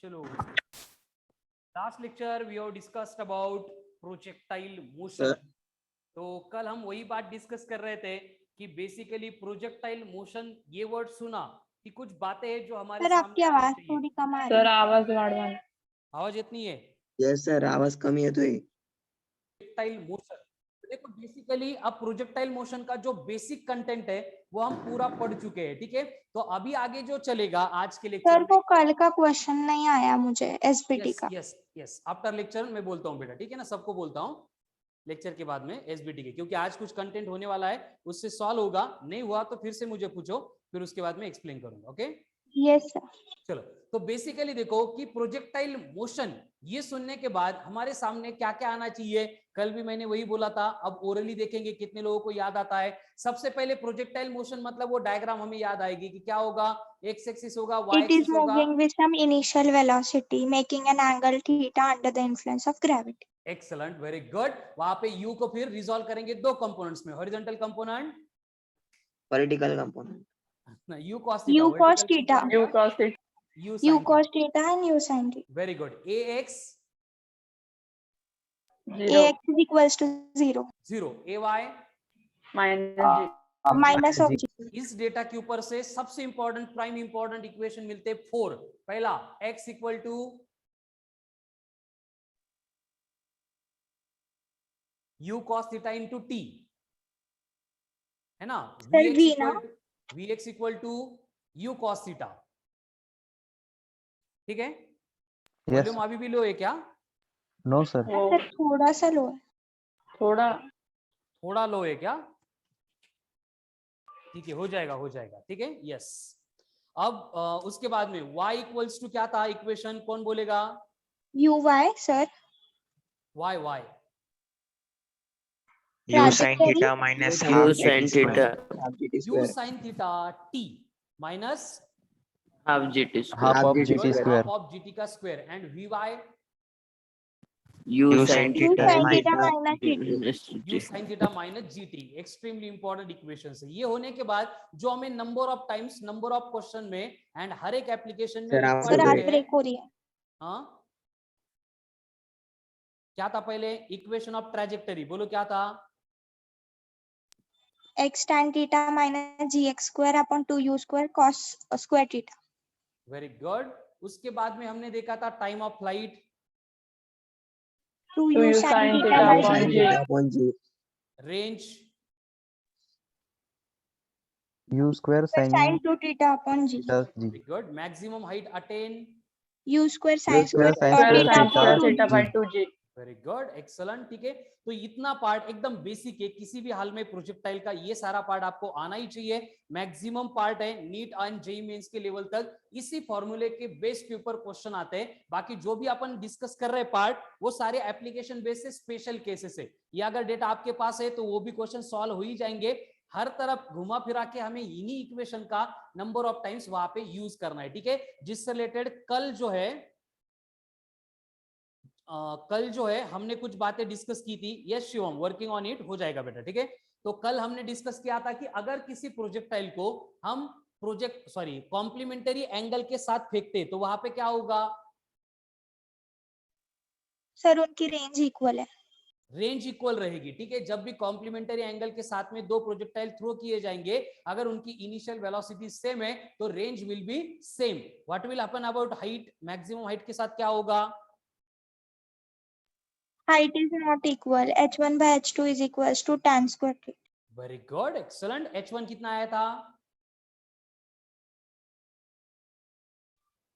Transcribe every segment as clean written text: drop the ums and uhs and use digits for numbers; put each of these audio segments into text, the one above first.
चलो, last lecture we have discussed about projectile motion. Sir. तो कल हम वही बात डिस्कस कर रहे थे कि बेसिकली प्रोजेक्टाइल मोशन ये वर्ड सुना कि कुछ बातें हैं जो हमारे सर आपकी सामने आनी आवाज चाहिए। थोड़ी कम आ रही सर है। आवाज वाढवा. आवाज इतनी है यस सर, आवाज कमी येतोय. Projectile motion. देखो बेसिकली अब प्रोजेक्टाइल मोशन का जो बेसिक कंटेंट है वो हम पूरा पढ़ चुके हैं, ठीक है। तो अभी आगे जो चलेगा आज के लेक्चर सर वो कल का क्वेश्चन नहीं आया मुझे एसबीटी यस का। यस यस आफ्टर लेक्चर मैं बोलता हूँ बेटा, ठीक है ना, सबको बोलता हूँ लेक्चर के बाद में एसबीटी के, क्योंकि आज कुछ कंटेंट होने वाला है उससे सॉल्व होगा, नहीं हुआ तो फिर से मुझे पूछो, फिर उसके बाद में एक्सप्लेन करूंगा। Okay yes sir. चलो, तो बेसिकली देखो कि प्रोजेक्टाइल मोशन ये सुनने के बाद हमारे सामने क्या क्या आना चाहिए। कल भी मैंने वही बोला था, अब ओरली देखेंगे कितने लोगों को याद आता है। सबसे पहले प्रोजेक्टाइल मोशन मतलब वो डायग्राम हमें याद आएगी कि क्या होगा, एक्स एक्सिस होगा, वाई It is एक्सिस होगा। moving with some initial velocity, making an angle theta under the influence of gravity. Excellent, very good. वहां पे यू को फिर रिजॉल्व करेंगे दो कंपोनेंट्स में, horizontal component vertical component. You cos theta, U cos vertical theta. component You cos it. u U sin cos theta and U sin theta. Very good. ax Zero. Ax is equals to 0. 0, ay Minus G. Minus of G. इस data के ऊपर से सबसे important prime important equation मिलते हैं 4। पहला x equal to u cos theta into t, है ना। Sir, V ना? vx equal to u cos theta, ठीक है। वॉल्यूम अभी भी लो है क्या? No sir. सर थोड़ा सा लो है। थोड़ा लो है क्या? ठीक है, हो जाएगा, ठीक है, यस। अब उसके बाद में y इक्वल्स टू क्या था इक्वेशन, कौन बोलेगा? Uy sir. y u sin theta minus half gt square. u sin theta t minus Half gt half square. Of GT square. half of gt का square and vy u sin U theta sin theta minus minus GT. u sin theta minus gt। Extremely important equation है। ये होने के बाद जो हमें number of times, number of question में and हर एक एप्लीकेशन में सर, आप सर required आज होते हैं। ब्रेक हो रही है। हाँ, क्या था पहले? इक्वेशन ऑफ ट्रेजेक्टरी, बोलो क्या था? X tan theta minus Gx square upon 2U square cos square theta. Very good. उसके बाद में हमने देखा था time of flight, 2U sin theta by G. Range, u square Sin sine 2 theta upon G. Plus g. Very good. Maximum height attain, U square sin square square sin theta square upon theta 2G. by 2G. Very good, excellent, ठीक है। तो इतना part एकदम basic है, किसी भी हाल में projectile का ये सारा पार्ट आपको आना ही चाहिए। मैक्सिमम पार्ट है नीट एंड जेईई मेंस के लेवल तक, इसी फॉर्मूले के बेस के ऊपर क्वेश्चन आते हैं। बाकी जो भी अपन डिस्कस कर रहे हैं पार्ट, वो सारे एप्लीकेशन बेस से, स्पेशल केसेस है। ये अगर डेटा आपके पास है तो वो भी क्वेश्चन सॉल्व हो ही जाएंगे। हर तरफ घुमा फिरा के हमें इन्हीं इक्वेशन का नंबर ऑफ टाइम्स वहां पे यूज करना है, ठीक है। जिससे रिलेटेड कल जो है हमने कुछ बातें डिस्कस की थी। Yes Shivam, working on it, हो जाएगा बेटा, ठीक है। तो कल हमने डिस्कस किया था कि अगर किसी प्रोजेक्टाइल को हम कॉम्प्लीमेंटरी एंगल के साथ फेंकते तो वहां पे क्या होगा? सर उनकी रेंज इक्वल है। रेंज इक्वल रहेगी, ठीक है। जब भी कॉम्प्लीमेंटरी एंगल के साथ में दो प्रोजेक्टाइल थ्रो किए जाएंगे, अगर उनकी इनिशियल वेलोसिटी सेम है तो range will be same. What will happen about height? Maximum height के साथ क्या होगा? Height is not equal. H1 by H2 is equals to tan square theta. Very good, excellent. H1 कितना आया था?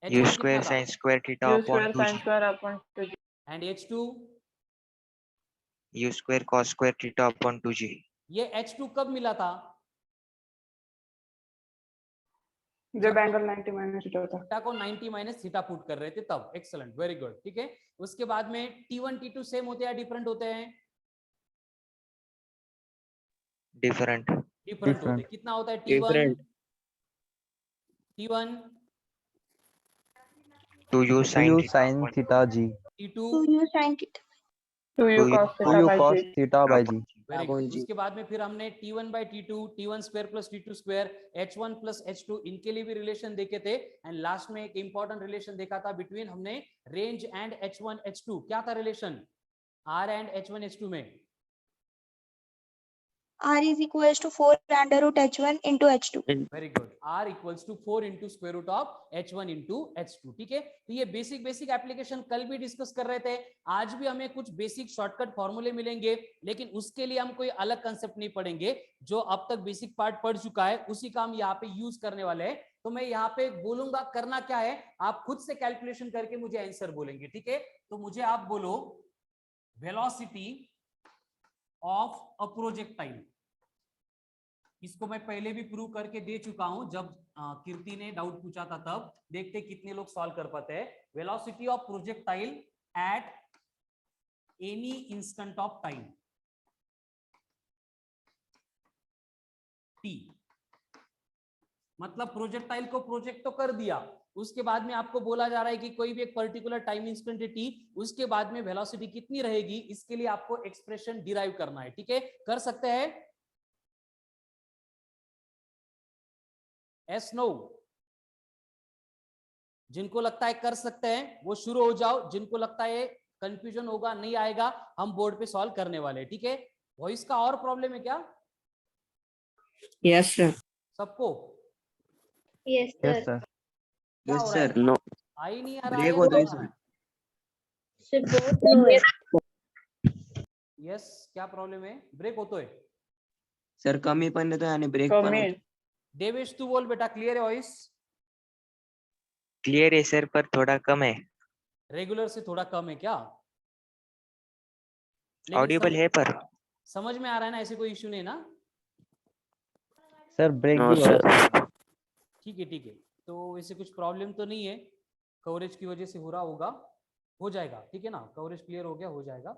u square sin square theta U upon square sin 2g. square upon 2G. And H2? u square cos square theta upon 2g. ये H2 कब मिला था? जब angle 90 minus theta था। Theta को 90 माइनस थीटा पुट कर रहे थे तब। एक्सलेंट, वेरी गुड, ठीक है। उसके बाद में T1 T2 सेम होते हैं, डिफरेंट होते हैं? Different. डिफरेंट होते हैं। कितना होता है T1? T1 2u sin u theta sine upon theta g. T2 2U sin theta. 2U cos two theta u by cos G. Theta by g. Very upon good. G। उसके बाद में फिर हमने T1 by T2, T1 square plus T2 square, H1 plus H2 इनके लिए भी relation देखे थे। एंड लास्ट में एक इंपॉर्टेंट रिलेशन देखा था बिटवीन हमने रेंज एंड H1 H2। क्या था relation R and H1 H2 में? R is equals to 4 under root H1 into H2. Very good. R equals to 4 into square root of H1 into H2। ठीक है, तो ये basic application कल भी discuss कर रहे थे। आज भी हमें कुछ बेसिक शॉर्टकट फॉर्मूले मिलेंगे, लेकिन उसके लिए हम कोई अलग कंसेप्ट नहीं पढ़ेंगे। जो अब तक बेसिक पार्ट पढ़ चुका है उसी का हम यहाँ पे यूज करने वाले हैं। तो मैं यहाँ पे बोलूंगा करना क्या है, आप खुद से कैलकुलेशन करके मुझे आंसर बोलेंगे। ठीक है, तो मुझे आप बोलो वेलोसिटी ऑफ अ प्रोजेक्टाइल। इसको मैं पहले भी प्रूव करके दे चुका हूं, जब कीर्ति ने डाउट पूछा था तब। देखते कितने लोग सॉल्व कर पाते हैं। Velocity of projectile at any instant of time T. मतलब प्रोजेक्टाइल को प्रोजेक्ट तो कर दिया, उसके बाद में आपको बोला जा रहा है कि कोई भी एक पर्टिकुलर टाइम इंस्टेंट टी, उसके बाद में वेलोसिटी कितनी रहेगी, इसके लिए आपको एक्सप्रेशन डिराइव करना है। ठीक है, कर सकते हैं? नो? जिनको लगता है कर सकते हैं वो शुरू हो जाओ। जिनको लगता है कंफ्यूजन होगा, नहीं आएगा, हम बोर्ड पे सॉल्व करने वाले। ठीक है, वॉइस का और प्रॉब्लम है क्या Yes, sir. सबको? Yes, Yes, sir. sir. क्या Yes हो रहा है? sir। No. आ ही नहीं आ रहा ब्रेक है, होता है तो आ रहा है? Sir, both no है. यस, क्या प्रॉब्लम है? ब्रेक होतोय? सर कमी पण येतोय आणि ब्रेक पण कमी होतोय। देवेश तू बोल बेटा, क्लियर है वॉइस? क्लियर है सर, पर थोड़ा कम है। रेगुलर से थोड़ा कम है क्या? लेकिन ऑडिबल है पर। समझ में आ रहा है ना? ऐसे कोई इश्यू नहीं ना? सर ब्रेक नो भी हो रहा है। सर। ठीक है ठीक है, तो ऐसे कुछ प्रॉब्लम तो नहीं है, कवरेज की वजह से हो रहा होगा, हो जाएगा। ठीक है ना, कवरेज क्लियर हो गया, हो जाएगा।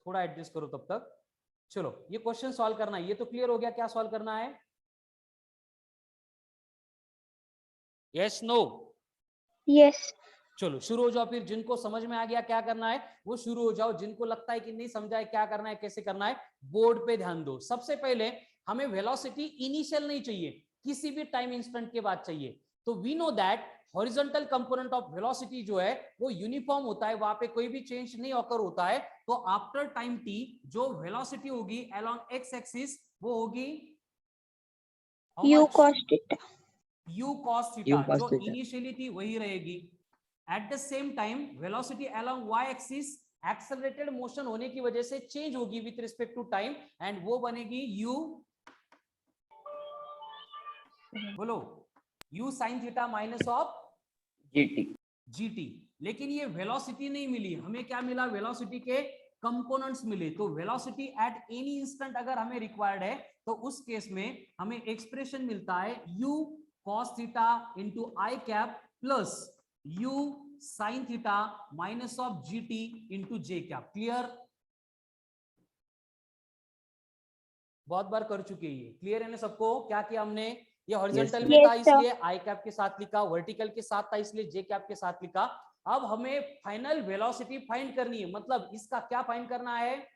थोड़ा एडजस्ट करो तब तक। चलो ये क्वेश्चन सॉल्व करना है, ये तो क्लियर हो गया। क्या सॉल्व करना है? Yes no? Yes. चलो शुरू हो जाओ फिर। जिनको समझ में आ गया क्या करना है वो शुरू हो जाओ। जिनको लगता है कि नहीं समझा है क्या करना है, कैसे करना है, बोर्ड पे ध्यान दो। सबसे पहले हमें वेलोसिटी इनिशियल नहीं चाहिए, किसी भी टाइम इंस्टेंट के बाद चाहिए। तो we know that horizontal component of velocity जो है वो यूनिफॉर्म होता है, वहां पे कोई भी चेंज नहीं ऑकर होता है। तो आफ्टर टाइम टी जो वेलोसिटी होगी अलोंग एक्स एक्सिस वो होगी U cos theta. u cos U theta. cos जो theta। इनिशियली थी वही रहेगी। At the same time velocity along y axis accelerated motion होने की वजह से चेंज होगी with respect to time, and वो बनेगी u, बोलो, u sin theta minus of gt। लेकिन ये वेलोसिटी नहीं मिली हमें, क्या मिला? वेलोसिटी के कंपोनेंट्स मिले। तो वेलोसिटी एट एनी इंस्टेंट अगर हमें रिक्वायर्ड है तो उस केस में हमें एक्सप्रेशन मिलता है u cos theta into I cap plus u sin theta minus of gt into J cap. Clear? बहुत बार कर चुके हैं ये। क्लियर है ना सबको? क्या किया हमने? ये हॉरिजॉन्टल में था Yes, sir. इसलिए आई कैप के साथ लिखा, वर्टिकल के साथ था इसलिए जे कैप के साथ लिखा। अब हमें फाइनल वेलोसिटी फाइंड करनी है, मतलब इसका क्या फाइंड करना है?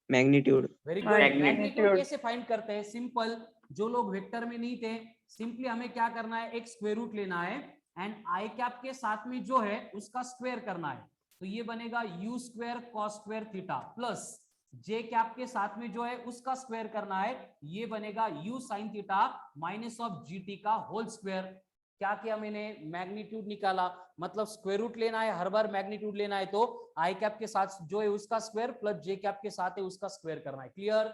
Magnitude. Very good. Magnitude. Magnitude कैसे फाइंड करते हैं? सिंपल। जो लोग वेक्टर में नहीं थे, सिंपली हमें क्या करना है, एक स्क्वायर रूट लेना है एंड आई कैप के साथ में जो है उसका स्क्वायर करना है। तो ये बनेगा u square cos square theta plus J cap के साथ में जो है उसका स्क्वायर करना है, ये बनेगा u sin theta minus of gt का होल स्क्वायर। क्या किया मैंने? मैग्नीट्यूड निकाला। मतलब स्क्वायर रूट लेना है, हर बार मैग्नीट्यूड लेना है तो आई कैप के साथ जो है उसका स्क्वायर प्लस जे कैप के साथ है उसका स्क्वायर करना है। क्लियर?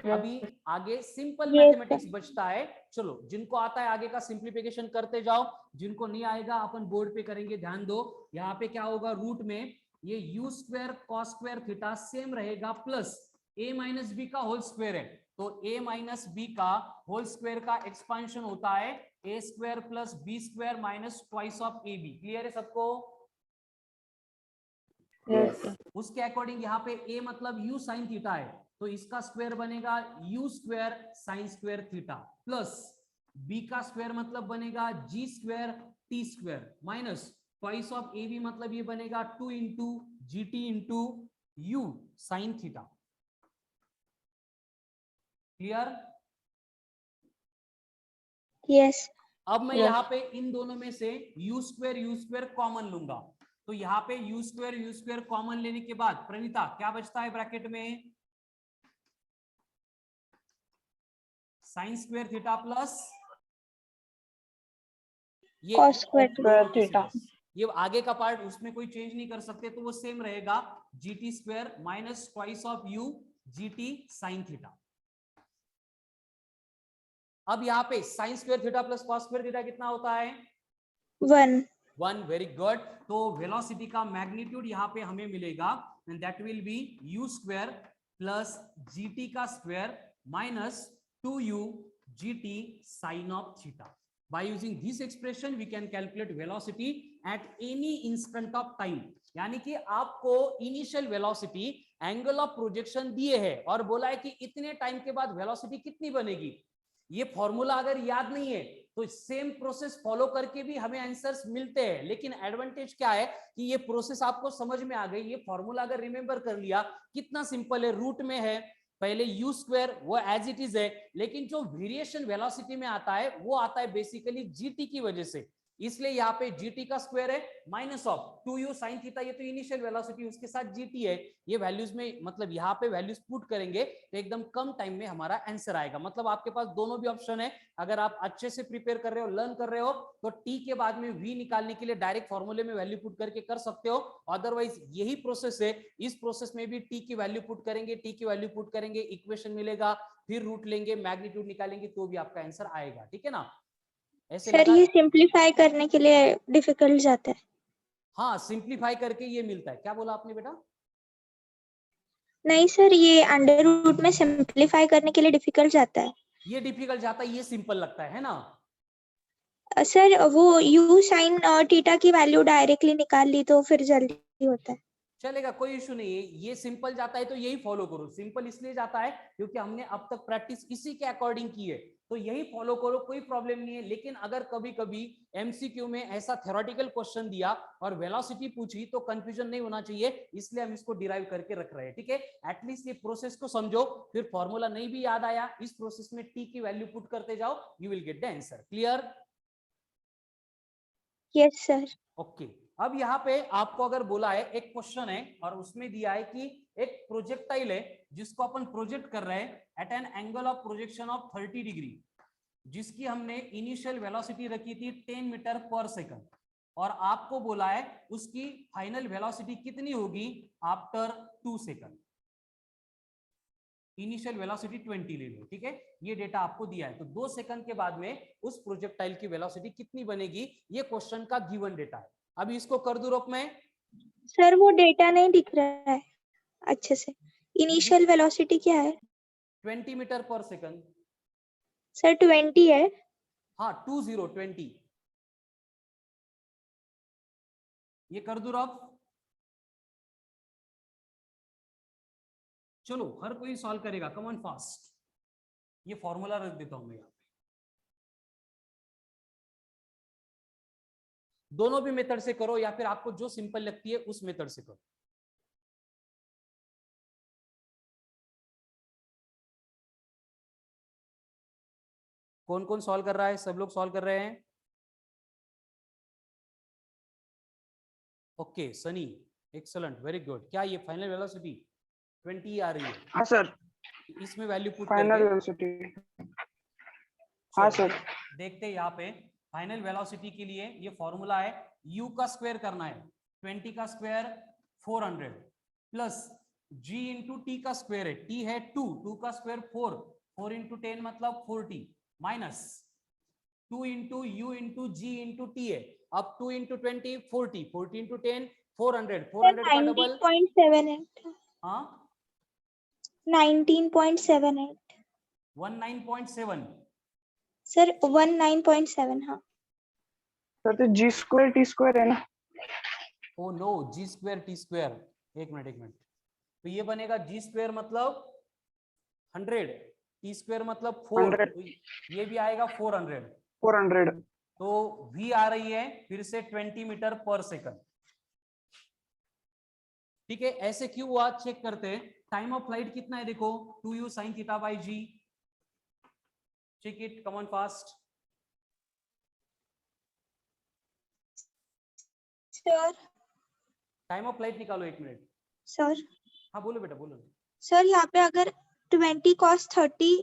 अभी आगे सिंपल Yes, मैथमेटिक्स बचता है। चलो जिनको आता है आगे का सिंप्लीफिकेशन करते जाओ, जिनको नहीं आएगा अपन बोर्ड पे करेंगे। ध्यान दो, यहाँ पे क्या होगा, रूट में ये u square cos square theta same रहेगा प्लस a माइनस बी का होल स्क्वायर है। तो a माइनस बी का होल स्क्वायर का एक्सपांशन होता है a square plus b square minus twice of a b. Clear है सबको? Yes, sir. उसके अकॉर्डिंग यहाँ पे a मतलब u sin थीटा है, तो इसका स्क्वायर बनेगा u square sin square theta plus b का स्क्वायर मतलब बनेगा g square t square minus twice of ab मतलब ये बनेगा 2 into GT into U sine theta. Clear? Yes. अब मैं Yes. यहाँ पे इन दोनों में से यू स्क्वायर कॉमन लूंगा, तो यहाँ पे यू स्क्वायर कॉमन लेने के बाद प्रणीता क्या बचता है ब्रैकेट में? साइन स्क्वायर थीटा प्लस ये Cos square दोनों में से थीटा। बस। ये आगे का पार्ट उसमें कोई चेंज नहीं कर सकते, तो वो सेम रहेगा, GT square minus twice of U GT sine theta. अब यहाँ पे sine square theta plus cos square theta कितना होता है? 1. 1। Very good. तो वेलोसिटी का मैग्नीट्यूड यहाँ पे हमें मिलेगा and that will be U square plus GT का square minus 2U GT sine of theta. By using this expression we can calculate velocity at any instant of time। यानी कि आपको initial velocity angle of projection दिए है और बोला है कि इतने टाइम के बाद वेलोसिटी कितनी बनेगी। ये फॉर्मूला अगर याद नहीं है तो सेम प्रोसेस फॉलो करके भी हमें आंसर्स मिलते हैं, लेकिन एडवांटेज क्या है कि ये प्रोसेस आपको समझ में आ गई। ये फॉर्मूला अगर रिमेंबर कर लिया, कितना सिंपल है, रूट में है, पहले यू स्क्वायर वो एज इट इज है, लेकिन जो वेरिएशन वेलोसिटी में आता है वो आता है बेसिकली जीटी की वजह से। इसलिए यहाँ पे जीटी का स्क्वायर है minus of 2u sine theta, ये तो इनिशियल वेलोसिटी, उसके साथ जीटी है। ये वैल्यूज में मतलब यहाँ पे वैल्यूज पुट करेंगे तो एकदम कम टाइम में हमारा आंसर आएगा। मतलब आपके पास दोनों भी ऑप्शन है। अगर आप अच्छे से प्रिपेयर कर रहे हो, लर्न कर रहे हो, तो टी के बाद में वी निकालने के लिए डायरेक्ट फॉर्मूले में वैल्यू पुट करके कर सकते हो। अदरवाइज यही प्रोसेस है, इस प्रोसेस में भी टी की वैल्यू पुट करेंगे, टी की वैल्यू पुट करेंगे, इक्वेशन मिलेगा, फिर रूट लेंगे, मैग्नीट्यूड निकालेंगे, तो भी आपका आंसर आएगा। ठीक है ना? ऐसे सर लगा? ये सिंप्लीफाई करने के लिए डिफिकल्ट जाता है। हाँ, सिंप्लीफाई करके ये मिलता है। क्या बोला आपने बेटा? नहीं सर, ये अंडर रूट में सिंप्लीफाई करने के लिए डिफिकल्ट जाता है। ये डिफिकल्ट जाता है, ये सिंपल लगता है ना? सर वो u साइन थीटा की वैल्यू डायरेक्टली निकाल ली तो फिर जल्दी होता है। चलेगा, कोई इशू नहीं है। ये सिंपल जाता है तो यही फॉलो करो। सिंपल इसलिए जाता है क्योंकि हमने अब तक प्रैक्टिस इसी के अकॉर्डिंग की है, तो यही फॉलो करो, कोई प्रॉब्लम नहीं है। लेकिन अगर कभी कभी एमसीक्यू में ऐसा थ्योरेटिकल क्वेश्चन दिया और वेलोसिटी पूछी तो कंफ्यूजन नहीं होना चाहिए, इसलिए हम इसको डिराइव करके रख रहे हैं। ठीक है, एटलीस्ट ये प्रोसेस को समझो, फिर फॉर्मूला नहीं भी याद आया, इस प्रोसेस में टी की वैल्यू पुट करते जाओ, you will get the answer. Clear? Yes sir. Okay. अब यहाँ पे आपको अगर बोला है, एक क्वेश्चन है और उसमें दिया है कि एक प्रोजेक्टाइल है जिसको अपन प्रोजेक्ट कर रहे हैं at an angle of projection of 30 degree, जिसकी हमने इनिशियल वेलोसिटी रखी थी 10 मीटर पर सेकंड, और आपको बोला है उसकी फाइनल वेलोसिटी कितनी होगी आफ्टर 2 सेकंड। इनिशियल वेलोसिटी 20 ले लो, ठीक है, ये डेटा आपको दिया है। तो 2 सेकंड के बाद में उस प्रोजेक्टाइल की वेलोसिटी कितनी बनेगी, ये क्वेश्चन का गिवन डेटा है। अभी इसको कर दो रूप में। सर वो डेटा नहीं दिख रहा है अच्छे से। इनिशियल वेलोसिटी क्या है? 20 मीटर पर सेकंड। सर 20 है। हाँ, 20 ये कर दो रफ। चलो, हर कोई सॉल्व करेगा, कम ऑन फास्ट। ये फॉर्मूला रख देता हूं मैं यहाँ पे। दोनों भी मेथड से करो या फिर आपको जो सिंपल लगती है उस मेथड से करो। कौन कौन सॉल्व कर रहा है? सब लोग सॉल्व कर रहे हैं? Okay Sunny, excellent, very good. क्या ये फाइनल वेलोसिटी 20 आ रही है? हाँ सर। इसमें वैल्यू पुट फाइनल करके वेलोसिटी। हाँ सर। देखते हैं यहाँ पे फाइनल वेलोसिटी के लिए ये फॉर्मूला है, u का स्क्वायर करना है, 20 का square 400 plus g into T का स्क्वायर है, t है 2, 2 का स्क्वायर 4, 4 इंटू 10 मतलब 40 minus 2 into u into g into t है। अब 2 इंटू 20 40, 40 इंटू 10 400, 400 का डबल 19.78। हाँ 19.78। 19.7 सर 19.7। हाँ सर तो जी स्क्वायर टी स्क्वायर है ना? ओ नो, जी स्क्वायर टी स्क्वायर, एक मिनट। तो ये बनेगा जी स्क्वायर मतलब 100, टी स्क्वायर मतलब 4, 100। तो ये भी आएगा 400। 400। तो v आ रही है फिर से 20 मीटर पर सेकंड। ठीक है, ऐसे क्यों हुआ चेक करते हैं। टाइम ऑफ फ्लाइट कितना है देखो, 2u sin theta by g। Check it, come on fast. Sir time of flight निकालो 1 मिनट। सर हाँ बोलो बेटा बोलो। सर यहाँ पे अगर 20 cos 30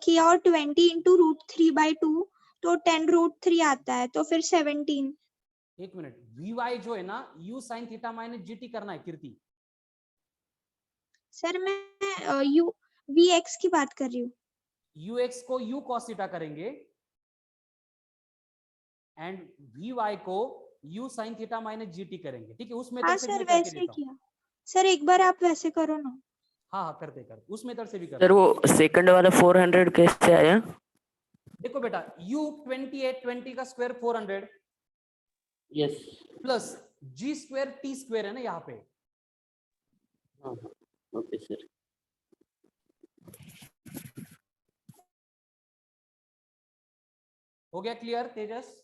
किया और 20 into √3/2 तो 10√3 आता है, तो फिर 17। 1 मिनट, vy जो है ना u sin theta minus gt करना है कीर्ति। सर मैं यू vx की बात कर रही हूँ। ux को u cos थीटा करेंगे एंड vy को u sin theta minus gt करेंगे। ठीक है, उस मेथड हाँ से सर मैं करके वैसे देता हूँ। किया। सर एक बार आप वैसे करो ना। हाँ हाँ करते कर, उस मेथड से भी कर। सर वो सेकंड वाला 400 कैसे आया? देखो बेटा u 20 है, 20 का square 400 yes. Plus g square t square है ना यहाँ पे। Okay sir. हो गया क्लियर तेजस?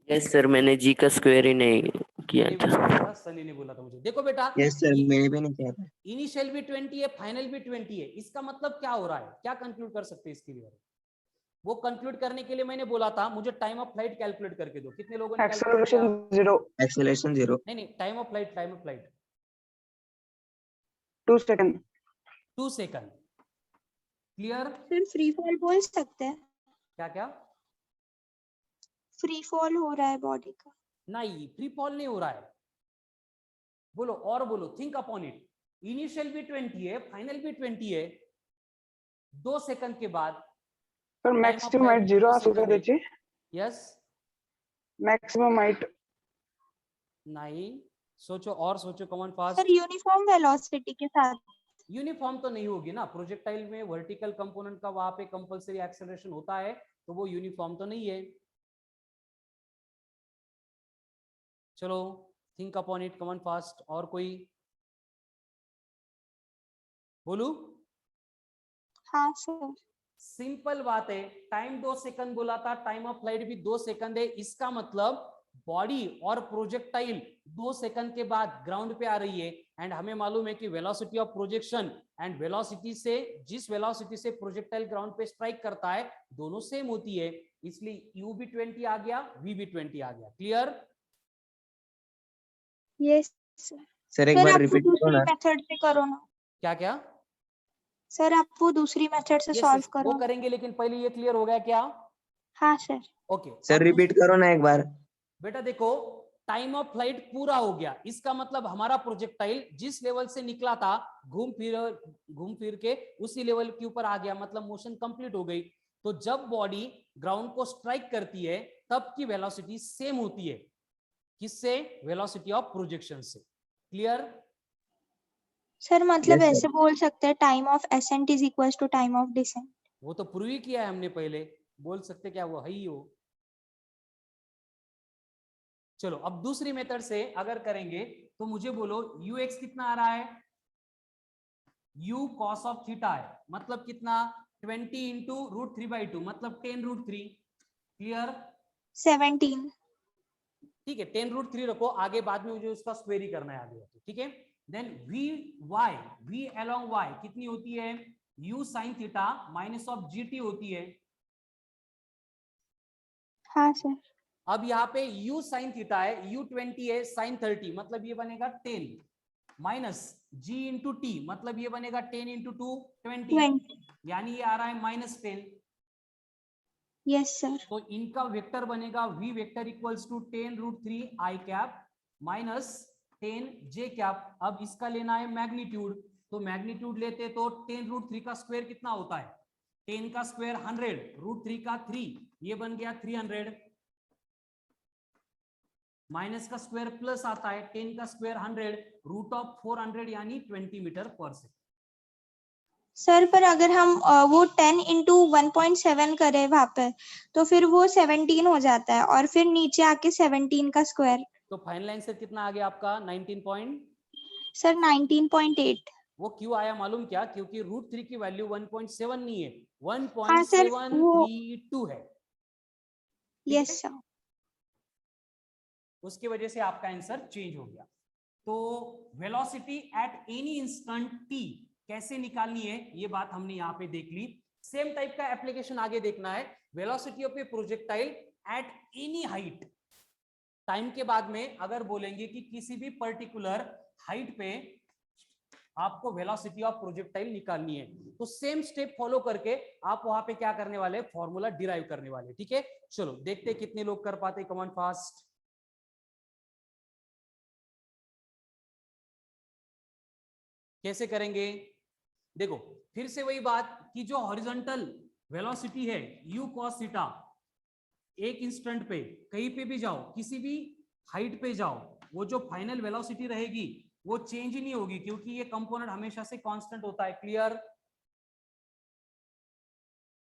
यस सर, मैंने जी का स्क्वायर ही नहीं किया नहीं था। बोला था, सनी ने बोला था मुझे। देखो बेटा यस सर, मैंने भी नहीं किया था। इनिशियल भी 20 है, फाइनल भी 20 है, इसका मतलब क्या हो रहा है, क्या कंक्लूड कर सकते हैं इसके लिए? वो कंक्लूड करने के लिए मैंने बोला था मुझे टाइम ऑफ फ्लाइट कैलकुलेट करके दो। कितने लोगों ने कैलकुलेट एक्सेलरेशन किया? 0, एक्सेलरेशन 0। नहीं time of flight 2 second. 2 second. Clear? फिर फ्री फॉल बोल सकते हैं। क्या क्या? फ्री फॉल हो रहा है बॉडी का। नहीं फ्री फॉल नहीं हो रहा है। बोलो और बोलो, थिंक अपॉन इट। इनिशियल भी 20 है, फाइनल भी 20 है, 2 सेकंड के बाद सर मैक्सिमम हाइट 0 आसुका त्याची। यस मैक्सिमम हाइट नहीं, सोचो और सोचो, come on fast. Sir uniform velocity के साथ। यूनिफॉर्म तो नहीं होगी ना, प्रोजेक्टाइल में वर्टिकल कंपोनेंट का वहां पे कंपलसरी एक्सेलरेशन होता है, तो वो यूनिफॉर्म तो नहीं है। चलो think upon it, come on fast. और कोई बोलू? हाँ सर। सिंपल बात है, टाइम 2 सेकंड बोला था, टाइम ऑफ फ्लाइट भी 2 सेकंड है। इसका मतलब बॉडी और प्रोजेक्टाइल 2 सेकंड के बाद ग्राउंड पे आ रही है। एंड हमें मालूम है कि velocity of projection and velocity से, जिस वेलोसिटी से प्रोजेक्टाइल ग्राउंड पे स्ट्राइक करता है, दोनों सेम होती है। इसलिए u भी 20 आ गया, v भी 20 आ गया। क्लियर? Yes sir. सर एक सर बार आप रिपीट करो दूसरी ना। मेथड से करो ना। क्या क्या? सर आप वो दूसरी मेथड से Yes, सॉल्व yes, करो वो ना। करेंगे, लेकिन पहले ये क्लियर हो गया क्या? हाँ सर। ओके सर रिपीट करो ना एक बार। बेटा देखो, टाइम ऑफ फ्लाइट पूरा हो गया, इसका मतलब हमारा प्रोजेक्टाइल जिस लेवल से निकला था घूम फिर के उसी लेवल के ऊपर आ गया, मतलब मोशन कंप्लीट हो गई। तो जब बॉडी ग्राउंड को स्ट्राइक करती है तब की वेलोसिटी सेम होती है, किससे? वेलोसिटी ऑफ प्रोजेक्शन से। क्लियर? सर मतलब Yes, sir. ऐसे बोल सकते हैं time of ascent is equal to time of descent. वो तो प्रूव ही किया है हमने पहले, बोल सकते क्या वो है ही हो। चलो अब दूसरी मेथड से अगर करेंगे तो मुझे बोलो ux कितना आ रहा है? u cos ऑफ थीटा है, मतलब कितना? 20 इंटू √3/2 मतलब 10√3। क्लियर? 17। ठीक है, 10√3 रखो, आगे बाद में मुझे उसका स्क्वायर ही करना है आगे। ठीक है, देन v along y कितनी होती है? u sin theta minus of gt होती है। हाँ सर। अब यहाँ पे u sin थीटा है, u 20 है, sin 30 मतलब ये बनेगा 10 माइनस g इंटू टी मतलब ये बनेगा 10 इंटू 2 20, यानी ये आ रहा है -10। Yes sir. तो इनका वेक्टर बनेगा v vector equals to 10√3 i cap minus 10 j cap. अब इसका लेना है मैग्नीट्यूड, तो मैग्नीट्यूड लेते तो 10√3 का स्क्वायर कितना होता है? 10 का स्क्वायर 100, √3 का 3, ये बन गया 300, माइनस का स्क्वायर प्लस आता है, 10 का स्क्वायर 100, रूट ऑफ 400 यानी 20 मीटर पर सेकंड। सर पर अगर हम वो 10 इंटू 1.7 करें वहां पे तो फिर वो 17 हो जाता है और फिर नीचे आके 17 का स्क्वायर। तो फाइनल आंसर कितना आ गया आपका? 19 पॉइंट। सर 19.8। वो क्यों आया मालूम क्या? क्योंकि √3 की वैल्यू 1.7 नहीं है, हाँ सर वो 1.732 है। ठीक यस है? सर। उसकी वजह से आपका आंसर चेंज हो गया। तो velocity at any instant t कैसे निकालनी है ये बात हमने यहाँ पे देख ली। सेम टाइप का एप्लीकेशन आगे देखना है, velocity of A projectile eight any height. Time के बाद में अगर बोलेंगे कि किसी भी पर्टिकुलर हाइट पे आपको वेलोसिटी ऑफ प्रोजेक्टाइल निकालनी है, तो सेम स्टेप फॉलो करके आप वहां पे क्या करने वाले, फॉर्मूला डिराइव करने वाले। ठीक है, चलो देखते हैं कितने लोग कर पाते। कम ऑन फास्ट। कैसे करेंगे, देखो फिर से वही बात कि जो हॉरिजॉन्टल वेलोसिटी है u cos थीटा, एक इंस्टेंट पे कहीं पे भी जाओ, किसी भी हाइट पे जाओ, वो जो फाइनल वेलोसिटी रहेगी वो चेंज ही नहीं होगी, क्योंकि ये कंपोनेंट हमेशा से कांस्टेंट होता है। क्लियर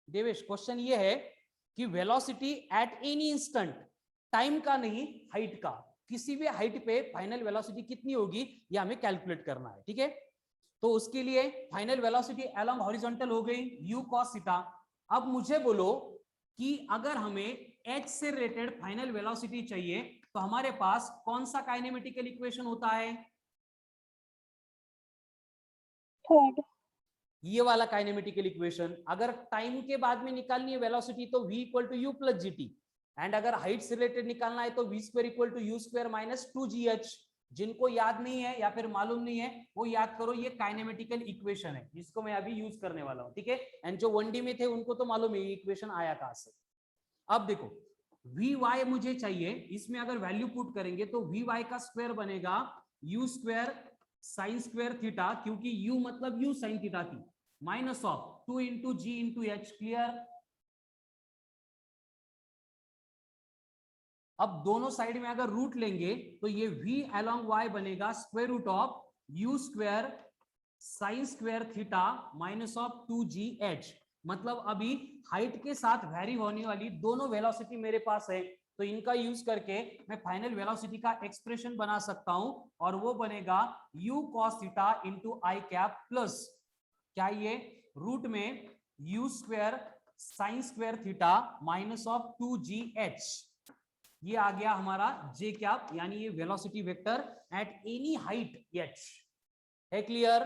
देवेश? क्वेश्चन ये है कि velocity at any instant, time का नहीं हाइट का, किसी भी हाइट पे फाइनल वेलोसिटी कितनी होगी ये हमें कैलकुलेट करना है। ठीक है, तो उसके लिए फाइनल वेलोसिटी अलोंग हॉरिजॉन्टल हो गई u cos थीटा। अब मुझे बोलो कि अगर हमें h से रिलेटेड फाइनल वेलोसिटी चाहिए तो हमारे पास कौन सा काइनेमेटिकल इक्वेशन होता है? थर्ड। ये वाला काइनेमेटिकल इक्वेशन। अगर टाइम के बाद में निकालनी है वेलोसिटी तो v equal to u plus g t, and अगर हाइट से रिलेटेड निकालना है तो v square equal to you square minus 2gh। जिनको याद नहीं है या फिर मालूम नहीं है वो याद करो, ये काइनेमेटिकल इक्वेशन है जिसको मैं अभी यूज करने वाला हूं। ठीक है, एंड जो 1D में थे उनको तो मालूम है इक्वेशन आया कहां से। अब देखो vy मुझे चाहिए, इसमें अगर वैल्यू पुट करेंगे तो vy का स्क्वायर बनेगा u square sine square theta, क्योंकि u मतलब u साइन थीटा थी, minus of 2 into g into h. Clear? अब दोनों साइड में अगर रूट लेंगे तो ये v अलोंग y बनेगा square root of u square sine square theta minus of 2gh। मतलब अभी हाइट के साथ वेरी होने वाली दोनों वेलोसिटी मेरे पास है, तो इनका यूज करके मैं फाइनल वेलोसिटी का एक्सप्रेशन बना सकता हूं, और वो बनेगा u cos थीटा इंटू आई कैप प्लस क्या ये रूट में u square sine square theta minus of 2gh। ये आ गया हमारा j कैप, यानी ये velocity vector eight any height h है। क्लियर?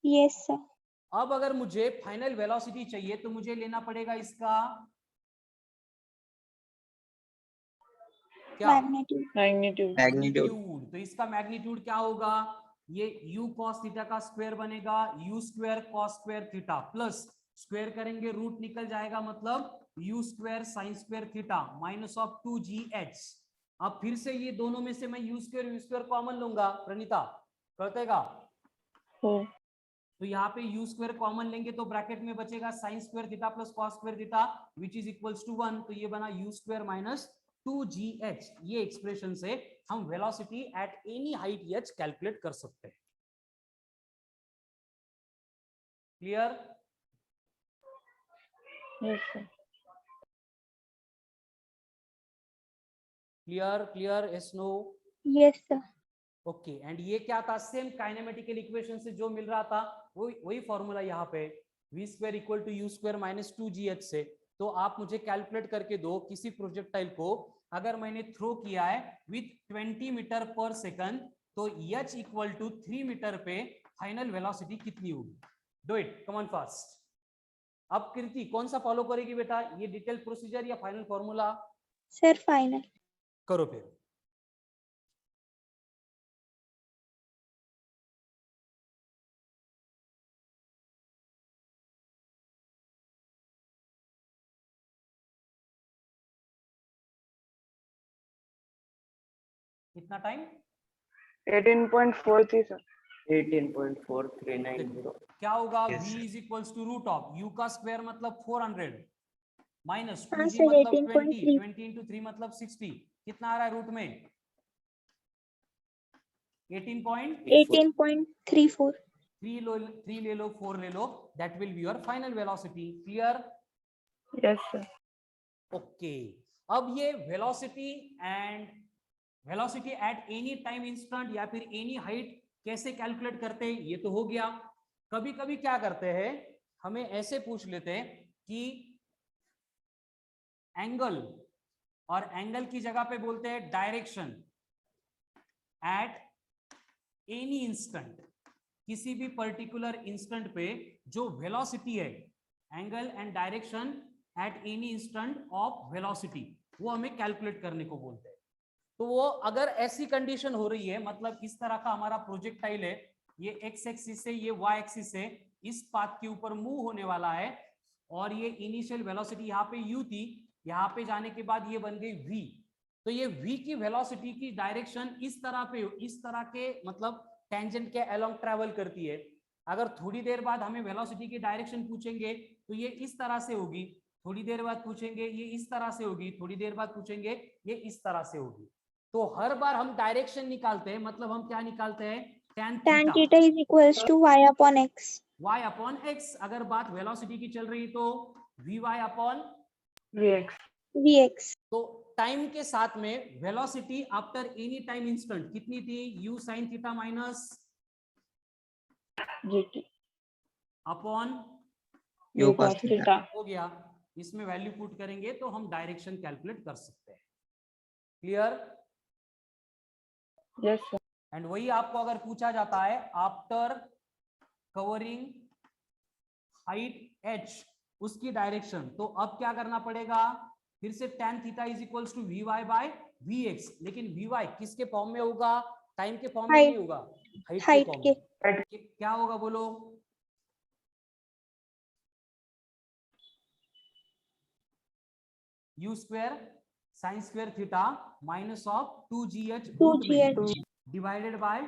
Yes sir. अब अगर मुझे फाइनल वेलोसिटी चाहिए तो मुझे लेना पड़ेगा इसका क्या, मैग्नीट्यूड। मैग्नीट्यूड। तो इसका मैग्नीट्यूड क्या होगा, ये u cos थीटा का स्क्वायर बनेगा u square cos square theta plus square करेंगे रूट निकल जाएगा, मतलब u square sine square theta minus of 2gh। अब फिर से ये दोनों में से मैं u स्क्वायर कॉमन लूंगा। प्रणीता करतेगा? तो यहाँ पे u स्क्वायर कॉमन लेंगे तो ब्रैकेट में बचेगा sine square theta plus cos square theta which is equals to 1, तो ये बना u स्क्वायर माइनस 2gh। ये एक्सप्रेशन से हम velocity at any height h calculate कर सकते हैं। Clear? Clear clear? Yes no? Yes sir. Okay, and ये क्या था, सेम काइनेमेटिकल इक्वेशन से जो मिल रहा था वही फॉर्मूला यहाँ पे v square equal to you square minus 2gh से। तो आप मुझे कैलकुलेट करके दो, किसी प्रोजेक्टाइल को अगर मैंने थ्रो किया है विथ 20 मीटर पर सेकंड तो h इक्वल टू 3 मीटर पे फाइनल वेलोसिटी कितनी होगी? Do it, come on fast. अब कृति कौन सा फॉलो करेगी बेटा, ये डिटेल प्रोसीजर या फाइनल फॉर्मूला? Sir final. करो फिर। कितना टाइम? 18.43 सर। 18.4390। क्या होगा, Yes, v is equals to root of u का स्क्वायर मतलब 400 माइनस 2g हाँ सर, मतलब 20, 18.3 20 इंटू 3 मतलब 60। कितना आ रहा है रूट में? 18.34। 3 ले लो 4 ले लो, that will be your final velocity. Clear? Yes sir. Okay, अब ये velocity and velocity at any time instant या फिर एनी हाइट कैसे कैलकुलेट करते हैं ये तो हो गया। कभी कभी क्या करते हैं, हमें ऐसे पूछ लेते हैं कि एंगल और एंगल की जगह पे बोलते हैं डायरेक्शन एट एनी इंस्टेंट, किसी भी पर्टिकुलर इंस्टेंट पे जो वेलोसिटी है, angle and direction at any instant of velocity, वो हमें कैलकुलेट करने को बोलते हैं। तो वो अगर ऐसी कंडीशन हो रही है, मतलब इस तरह का हमारा प्रोजेक्टाइल है, ये एक्स एक्सिस से ये वाई एक्सिस से इस पाथ के ऊपर मूव होने वाला है, और ये इनिशियल वेलोसिटी यहाँ पे u थी, यहाँ पे जाने के बाद ये बन गई v। तो ये v की वेलोसिटी की डायरेक्शन इस तरह पे, इस तरह के मतलब टेंजेंट के अलोंग ट्रेवल करती है। अगर थोड़ी देर बाद हमें वेलोसिटी की डायरेक्शन पूछेंगे तो ये इस तरह से होगी, थोड़ी देर बाद पूछेंगे ये इस तरह से होगी, थोड़ी देर बाद पूछेंगे ये इस तरह से होगी। तो हर बार हम डायरेक्शन निकालते हैं, मतलब हम क्या निकालते हैं, tan tan theta theta is equals to y upon x. y upon x। अगर बात वेलोसिटी की चल रही तो vy अपॉन Vx. vx. तो टाइम के साथ में velocity after any time instant कितनी थी, u sin theta minus Gt. Upon U U cos cos theta. theta. हो गया। इसमें वैल्यू पुट करेंगे तो हम डायरेक्शन कैलकुलेट कर सकते हैं। क्लियर? Yes, sir. एंड वही आपको अगर पूछा जाता है आफ्टर कवरिंग हाइट h उसकी डायरेक्शन, तो अब क्या करना पड़ेगा, फिर से tan theta is equals to vy by vx। लेकिन vy किसके फॉर्म में होगा, टाइम के फॉर्म में Height. नहीं होगा, हाइट के Height फॉर्म के. में। क्या होगा बोलो, u square sine square theta minus of 2gh root में 2gh. Divided by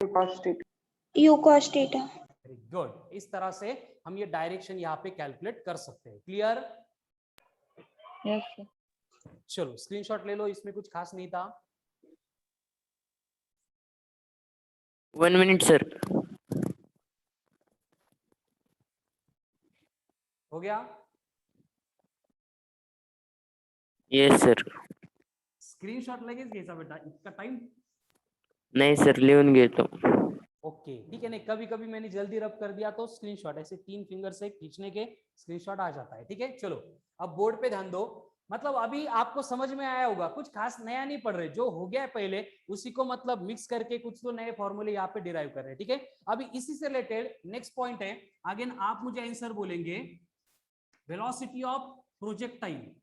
U cos theta. u cos theta. Very good. इस तरह से हम ये डायरेक्शन यहाँ पे कैलकुलेट कर सकते हैं। क्लियर? Yes, sir. चलो स्क्रीनशॉट ले लो, इसमें कुछ खास नहीं था। 1 minute sir. हो गया? Yes sir. स्क्रीनशॉट लगेच घ्यायचा बेटा, इतका टाइम? नाही सर लिहून घेतो. ओके ठीक है। नहीं, कभी कभी मैंने जल्दी रब कर दिया तो स्क्रीनशॉट ऐसे 3 फिंगर से खींचने के स्क्रीनशॉट आ जाता है। ठीक है, चलो अब बोर्ड पे ध्यान दो। मतलब अभी आपको समझ में आया होगा, कुछ खास नया नहीं पढ़ रहे, जो हो गया है पहले उसी को मतलब मिक्स करके कुछ तो नए फॉर्मूले यहाँ पे डिराइव कर रहे हैं। ठीक है, अभी इसी से रिलेटेड नेक्स्ट पॉइंट है। अगेन आप मुझे आंसर बोलेंगे, velocity of projectile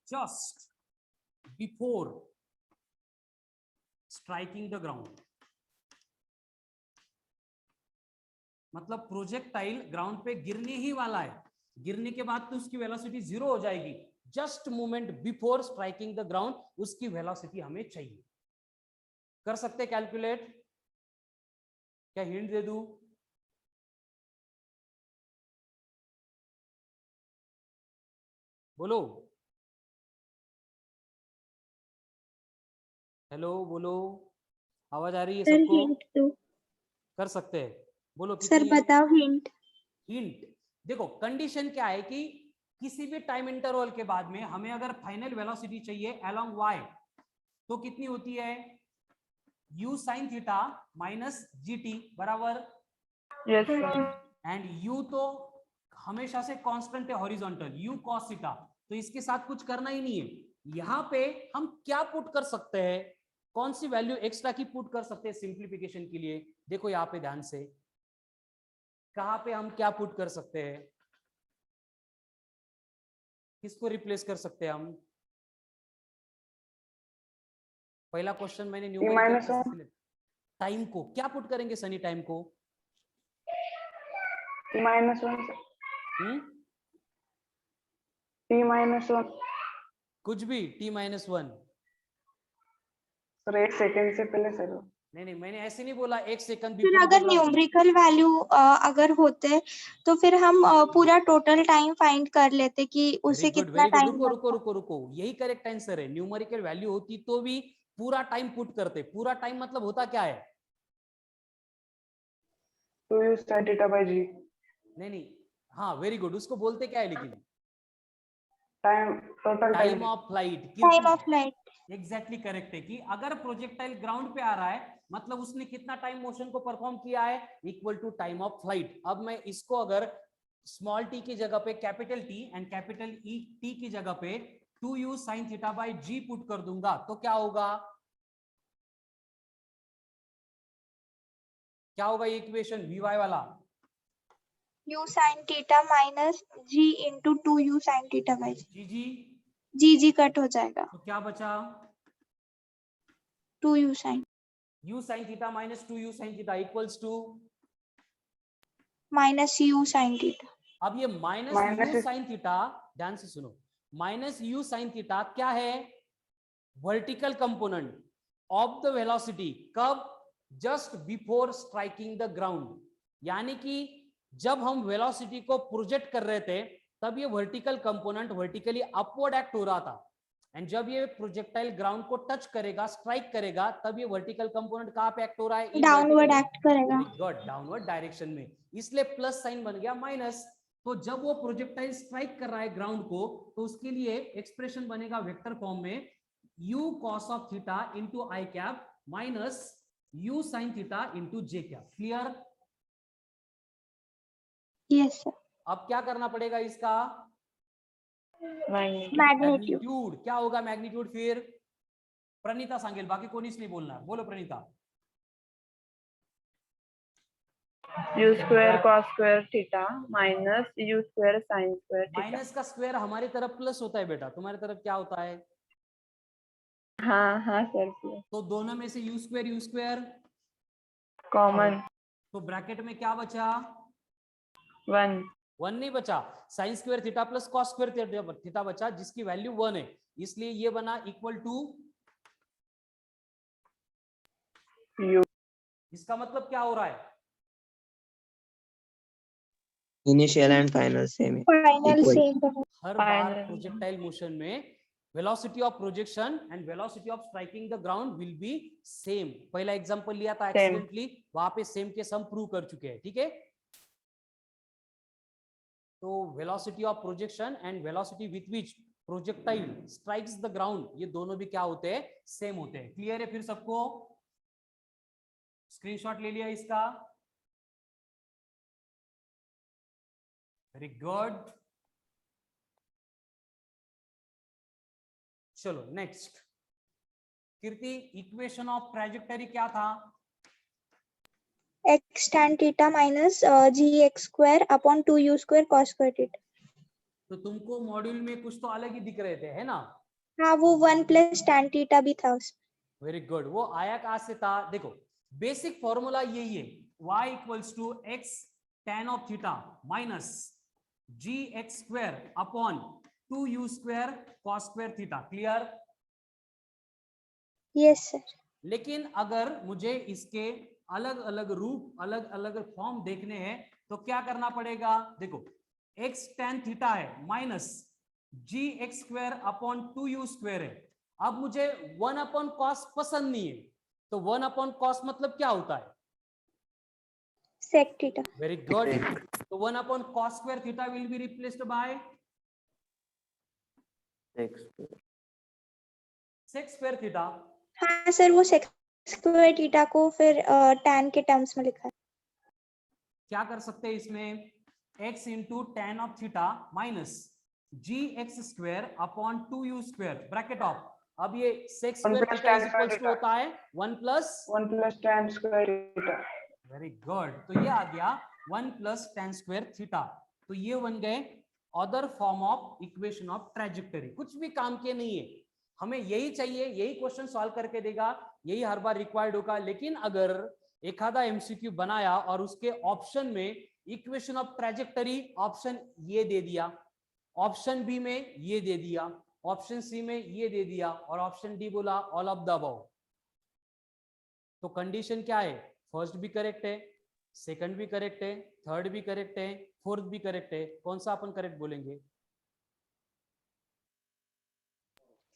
just before striking the ground. मतलब प्रोजेक्टाइल ग्राउंड पे गिरने ही वाला है, गिरने के बाद तो उसकी वेलोसिटी 0 हो जाएगी। Just moment before striking the ground उसकी वेलोसिटी हमें चाहिए। कर सकते कैलकुलेट? क्या हिंट दे दूं? बोलो, हेलो बोलो, आवाज आ रही है सर सबको? हिंट दो. कर सकते हैं, बोलो सर कितनी है? बताओ हिंट. हिंट देखो, कंडीशन क्या है कि किसी भी टाइम इंटरवल के बाद में हमें अगर फाइनल वेलोसिटी चाहिए अलोंग y, तो कितनी होती है, u sin theta minus gt बराबर। Yes, sir. एंड u तो हमेशा से कांस्टेंट है हॉरिजॉन्टल, u cos थीटा, तो इसके साथ कुछ करना ही नहीं है। यहाँ पे हम क्या पुट कर सकते हैं, कौन सी वैल्यू एक्स्ट्रा की पुट कर सकते हैं सिंप्लीफिकेशन के लिए? देखो यहाँ पे ध्यान से, कहां पे हम क्या पुट कर सकते हैं, किसको रिप्लेस कर सकते हैं हम? पहला क्वेश्चन मैंने न्यूमेरिकल टाइम को क्या पुट करेंगे सनी, टाइम को T minus 1. T minus 1. कुछ भी t-1। सर 1 सेकंड से पहले सर. नहीं, मैंने ऐसे नहीं बोला 1 सेकंड भी। फिर अगर न्यूमेरिकल वैल्यू अगर होते तो फिर हम पूरा टोटल टाइम फाइंड कर लेते कि उसे कितना टाइम। रुको, यही करेक्ट आंसर है। न्यूमेरिकल वैल्यू होती तो भी पूरा टाइम पुट करते। पूरा टाइम मतलब होता क्या है? 2u sin theta by g. नहीं, हाँ वेरी गुड, उसको बोलते क्या है लेकिन? Time, total time of flight. Time of flight. Exactly correct है कि अगर प्रोजेक्टाइल ग्राउंड पे आ रहा है मतलब उसने कितना टाइम मोशन को परफॉर्म किया है, equal to time of flight. अब मैं इसको अगर स्मॉल टी की जगह पे capital T and capital E T की जगह पे 2u sin theta by G put कर दूंगा तो क्या होगा, क्या होगा ये इक्वेशन वी वाई वाला? u sin theta minus g into 2u sin theta by G G, G cut हो जाएगा, तो क्या बचा? 2u sin u sin theta minus 2u sin theta equals to, minus u sin theta। अब ये minus Minus u is- sine theta, ध्यान से सुनो, माइनस यू साइन थीटा क्या है? Vertical component of the velocity, कब? Just before striking the ground, यानी कि जब हम वेलोसिटी को प्रोजेक्ट कर रहे थे तब ये vertical component vertically upward act हो रहा था, एंड जब ये प्रोजेक्टाइल ग्राउंड को टच करेगा, स्ट्राइक करेगा, तब ये वर्टिकल कंपोनेंट कहां पे एक्ट हो रहा है? डाउनवर्ड एक्ट करेगा। गुड, डाउनवर्ड डायरेक्शन में, इसलिए प्लस साइन बन गया माइनस। तो जब वो प्रोजेक्टाइल स्ट्राइक कर रहा है ग्राउंड को तो उसके लिए एक्सप्रेशन बनेगा वेक्टर फॉर्म में u cos of theta into I cap minus u sin theta into J cap. Clear? Yes sir. अब क्या करना पड़ेगा इसका? Magnitude. Magnitude magnitude. क्या होगा मैग्नीट्यूड? फिर प्रणीता सांगेल, बाकी कोणीच नहीं बोलना, बोलो Pranita. U square cos square theta minus U square sin square theta. Minus का स्क्वायर हमारी तरफ प्लस होता है बेटा, तुम्हारी तरफ क्या होता है? हाँ सर, तो दोनों में से यू स्क्वायर कॉमन तो ब्रैकेट में क्या बचा? 1 1 नहीं बचा, sign square theta plus cos square theta बचा जिसकी वैल्यू 1 है, इसलिए ये बना इक्वल टू U. इसका मतलब क्या हो रहा है? इनिशियल एंड फाइनल सेम है, फाइनल Equal. सेम। हर बार Final. प्रोजेक्टाइल मोशन में velocity of projection and velocity of striking the ground will be same. पहला एग्जांपल लिया था एक्सीडेंटली, वहां पे सेम के सम प्रूव कर चुके हैं, ठीक है? तो velocity of projection and velocity with which projectile strikes the ground, ये दोनों भी क्या होते हैं? सेम होते हैं। क्लियर है? फिर सबको स्क्रीनशॉट ले लिया इसका? Very good. चलो next, Kirti, equation of trajectory क्या था? x tan theta minus gx square upon 2u square cos square theta. तो तुमको मॉड्यूल में कुछ तो अलग ही दिख रहे थे, है ना? हाँ, वो 1 प्लस tan थीटा भी था उसमें। Very good. वो आया कहां से था? देखो बेसिक फॉर्मूला यही है, y equals to x tan of theta minus gx square upon 2u square cos square theta. Clear? Yes sir. लेकिन अगर मुझे इसके अलग अलग रूप, अलग अलग फॉर्म देखने हैं तो क्या करना पड़ेगा? देखो x tan थीटा है minus gx square upon 2u square है। अब मुझे 1 अपॉन कॉस पसंद नहीं है, तो 1 अपॉन कॉस मतलब क्या होता है? sec theta. Very good. तो 1 upon cos square theta will be replaced by sec square theta. हाँ सर, वो sec स्क्वायर थीटा को फिर tan के टर्म्स में लिखा है। क्या कर सकते हैं इसमें? x into tan of theta minus G x square upon 2u square bracket of, अब ये sec square plus theta tan equals square to होता है 1 plus 1 plus tan square theta. Very good. तो ये आ गया 1 प्लस tan स्क्वायर थीटा। तो ये बन गए other form of equation of trajectory. कुछ भी काम के नहीं है, हमें यही चाहिए, यही क्वेश्चन सॉल्व करके देगा, यही हर बार रिक्वायर्ड होगा। लेकिन अगर एक आधा एमसीक्यू बनाया और उसके ऑप्शन में इक्वेशन ऑफ ट्रैजेक्टरी ऑप्शन ये दे दिया, ऑप्शन बी में ये दे दिया, ऑप्शन सी में ये दे दिया और ऑप्शन डी बोला ऑल ऑफ द अबव, तो कंडीशन क्या है? फर्स्ट भी करेक्ट है, सेकंड भी करेक्ट है, थर्ड भी करेक्ट है, फोर्थ भी करेक्ट है। कौन सा अपन करेक्ट बोलेंगे?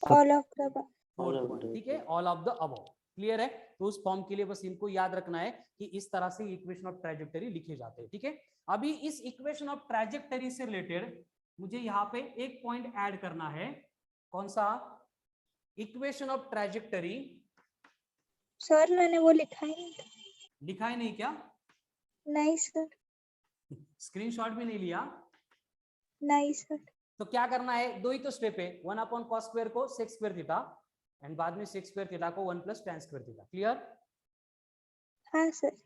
All of the above. Fourth one, ठीक है, all of the above. Clear है? तो उस फॉर्म के लिए बस इनको याद रखना है कि इस तरह से इक्वेशन ऑफ ट्रैजेक्टरी लिखे जाते हैं, ठीक है? अभी इस इक्वेशन ऑफ ट्रैजेक्टरी से रिलेटेड मुझे यहाँ पे एक पॉइंट ऐड करना है। कौन सा? इक्वेशन ऑफ ट्रैजेक्टरी सर मैंने वो लिखा ही नहीं था। लिखा है नहीं क्या? नहीं सर। स्क्रीनशॉट भी नहीं लिया? नहीं सर। तो क्या करना है, दो ही तो स्टेप है, 1 अपॉन कॉस स्क्वायर को सेक स्क्वायर थीटा एंड बाद में सेक स्क्वायर थीटा को 1 plus tan square theta. Clear? हाँ सर।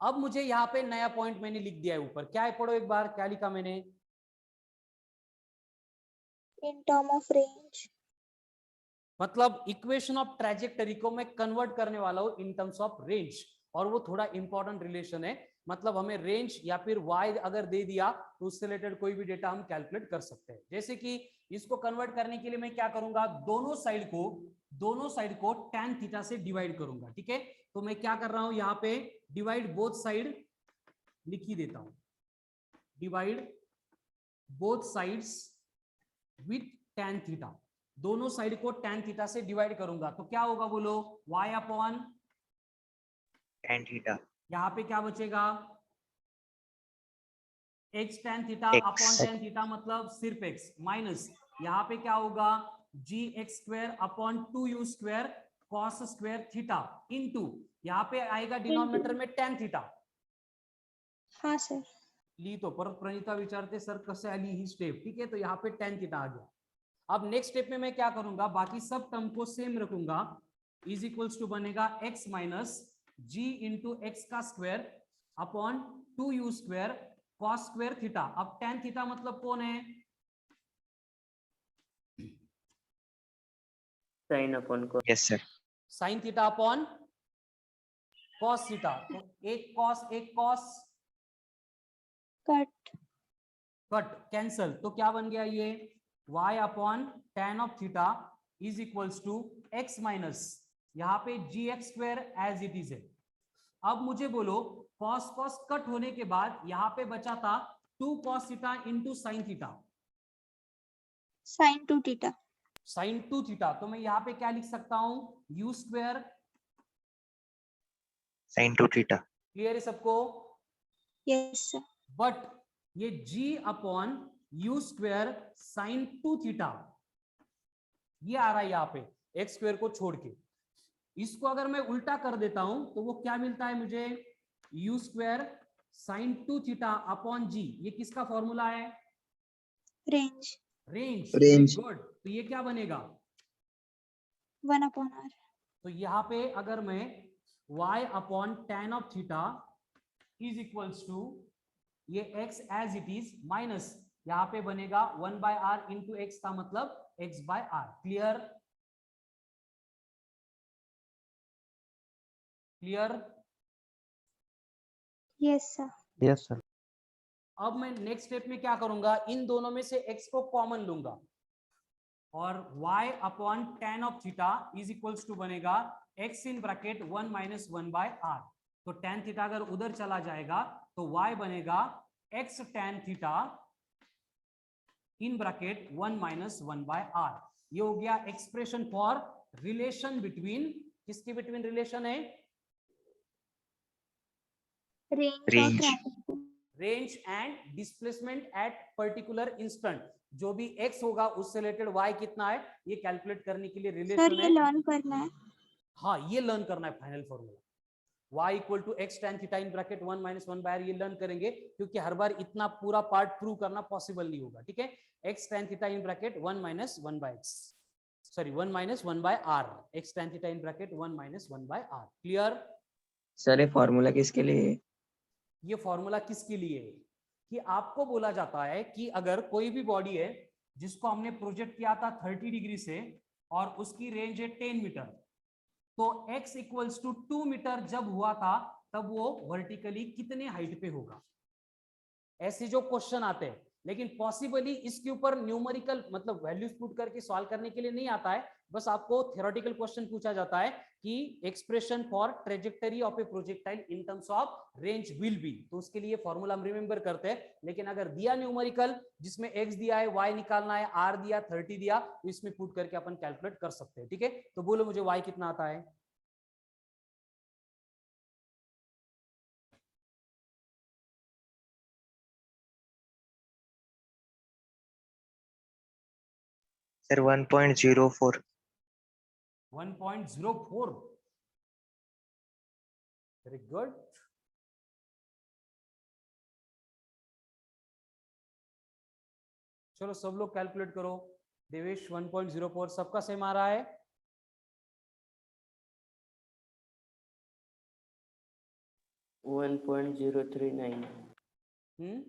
अब मुझे यहाँ पे नया पॉइंट मैंने लिख दिया है ऊपर, क्या है पढ़ो एक बार, क्या लिखा मैंने? In term of range. मतलब इक्वेशन ऑफ ट्रैजेक्टरी को मैं कन्वर्ट करने वाला हूं इन टर्म्स ऑफ रेंज, और वो थोड़ा इंपॉर्टेंट रिलेशन है। मतलब हमें रेंज या फिर वाई अगर दे दिया तो उससे रिलेटेड कोई भी डेटा हम कैलकुलेट कर सकते हैं। जैसे कि इसको कन्वर्ट करने के लिए मैं क्या करूंगा, दोनों साइड को tan थीटा से डिवाइड करूंगा। ठीक है, तो मैं क्या कर रहा हूं यहाँ पे, डिवाइड बोथ साइड लिख ही देता हूं, divide both sides with tan theta. दोनों साइड को tan थीटा से डिवाइड करूंगा तो क्या होगा बोलो, y अपॉन tan theta यहाँ पे क्या बचेगा, x tan theta X. Upon tan theta मतलब सिर्फ x, माइनस यहाँ पे क्या होगा, g x square upon 2u square cos square theta into यहाँ पे आएगा डिनोमिनेटर में tan थीटा। हाँ सर। ली तो परत प्रणीता विचारते सर कसे आली ही स्टेप। ठीक है, तो यहाँ पे tan थीटा आ गया। अब नेक्स्ट स्टेप में मैं क्या करूंगा, बाकी सब टर्म को सेम रखूंगा, इज इक्वल्स टू बनेगा x माइनस जी इंटू एक्स का square upon 2u square cos square theta. अब tan थीटा मतलब कौन है, sin upon cos. Yes sir. Sign theta upon cos theta. तो एक कॉस कट। कट कैंसल, तो क्या बन गया ये, y upon tan of theta is equals to x minus यहाँ पे g x square as it is है। अब मुझे बोलो कॉस कट होने के बाद यहाँ पे बचा था 2 cos theta into sine theta, sine 2 theta. Sine 2 theta. तो मैं यहाँ पे क्या लिख सकता हूं, u square sin 2 theta. Clear है सबको? Yes sir. बट ये g upon U square sine 2 theta ये आ रहा है यहाँ पे एक्स स्क्वायर को छोड़ के। इसको अगर मैं उल्टा कर देता हूं तो वो क्या मिलता है मुझे, u square sine 2 theta upon g. ये किसका फॉर्मूला है, रेंज। Range. गुड। तो ये क्या बनेगा, 1 अपॉन आर। तो यहाँ पे अगर मैं y upon tan of theta is equals to ये x as it is minus यहाँ पे बनेगा 1 बाय आर इंटू एक्स का मतलब x by R. Clear? Clear? Yes sir. Yes sir. अब मैं नेक्स्ट स्टेप में क्या करूंगा, इन दोनों में से x को कॉमन लूंगा और y upon tan of theta is equals to बनेगा x in bracket 1 minus 1 by R. तो tan थीटा अगर उधर चला जाएगा तो y बनेगा x tan theta in bracket 1 minus 1 by R. ये हो गया एक्सप्रेशन फॉर रिलेशन बिटवीन, किसके बिटवीन रिलेशन है, range. Range and displacement at particular instant. जो भी x होगा उससे रिलेटेड y कितना है ये कैलकुलेट करने के लिए सर रिलेशन ये है। लर्न करना है। हाँ ये लर्न करना है final formula, y equal to x tan theta in bracket 1 minus 1 by r। ये लर्न करेंगे क्योंकि हर बार इतना पूरा पार्ट प्रूव करना पॉसिबल नहीं होगा। ठीक है, x tan theta in bracket 1 minus 1 by x, sorry 1 minus 1 by r, x tan theta in bracket 1 minus 1 by r। Clear? Sir ये फॉर्मूला किसके लिए है? ये फॉर्मूला किसके लिए है कि आपको बोला जाता है कि अगर कोई भी बॉडी है जिसको हमने प्रोजेक्ट किया था 30 डिग्री से और उसकी रेंज है 10 मीटर, तो x इक्वल्स टू 2 मीटर जब हुआ था तब वो वर्टिकली कितने हाइट पे होगा। ऐसे जो क्वेश्चन आते हैं, लेकिन पॉसिबली इसके ऊपर न्यूमेरिकल मतलब वैल्यूज पुट करके सॉल्व करने के लिए नहीं आता है, बस आपको थ्योरेटिकल क्वेश्चन पूछा जाता है कि expression for trajectory of A projectile in terms of range will be, तो उसके लिए फॉर्मूला हम रिमेंबर करते हैं। लेकिन अगर दिया न्यूमेरिकल जिसमें x दिया है, y निकालना है, r दिया, 30 दिया, तो इसमें पुट करके अपन कैलकुलेट कर सकते हैं। ठीक है, तो बोलो मुझे y कितना आता है, Sir 1.04. 1.04। Very good. चलो सब लोग कैलकुलेट करो। देवेश 1.04 सबका सेम आ रहा है। वन 1.039 हम्म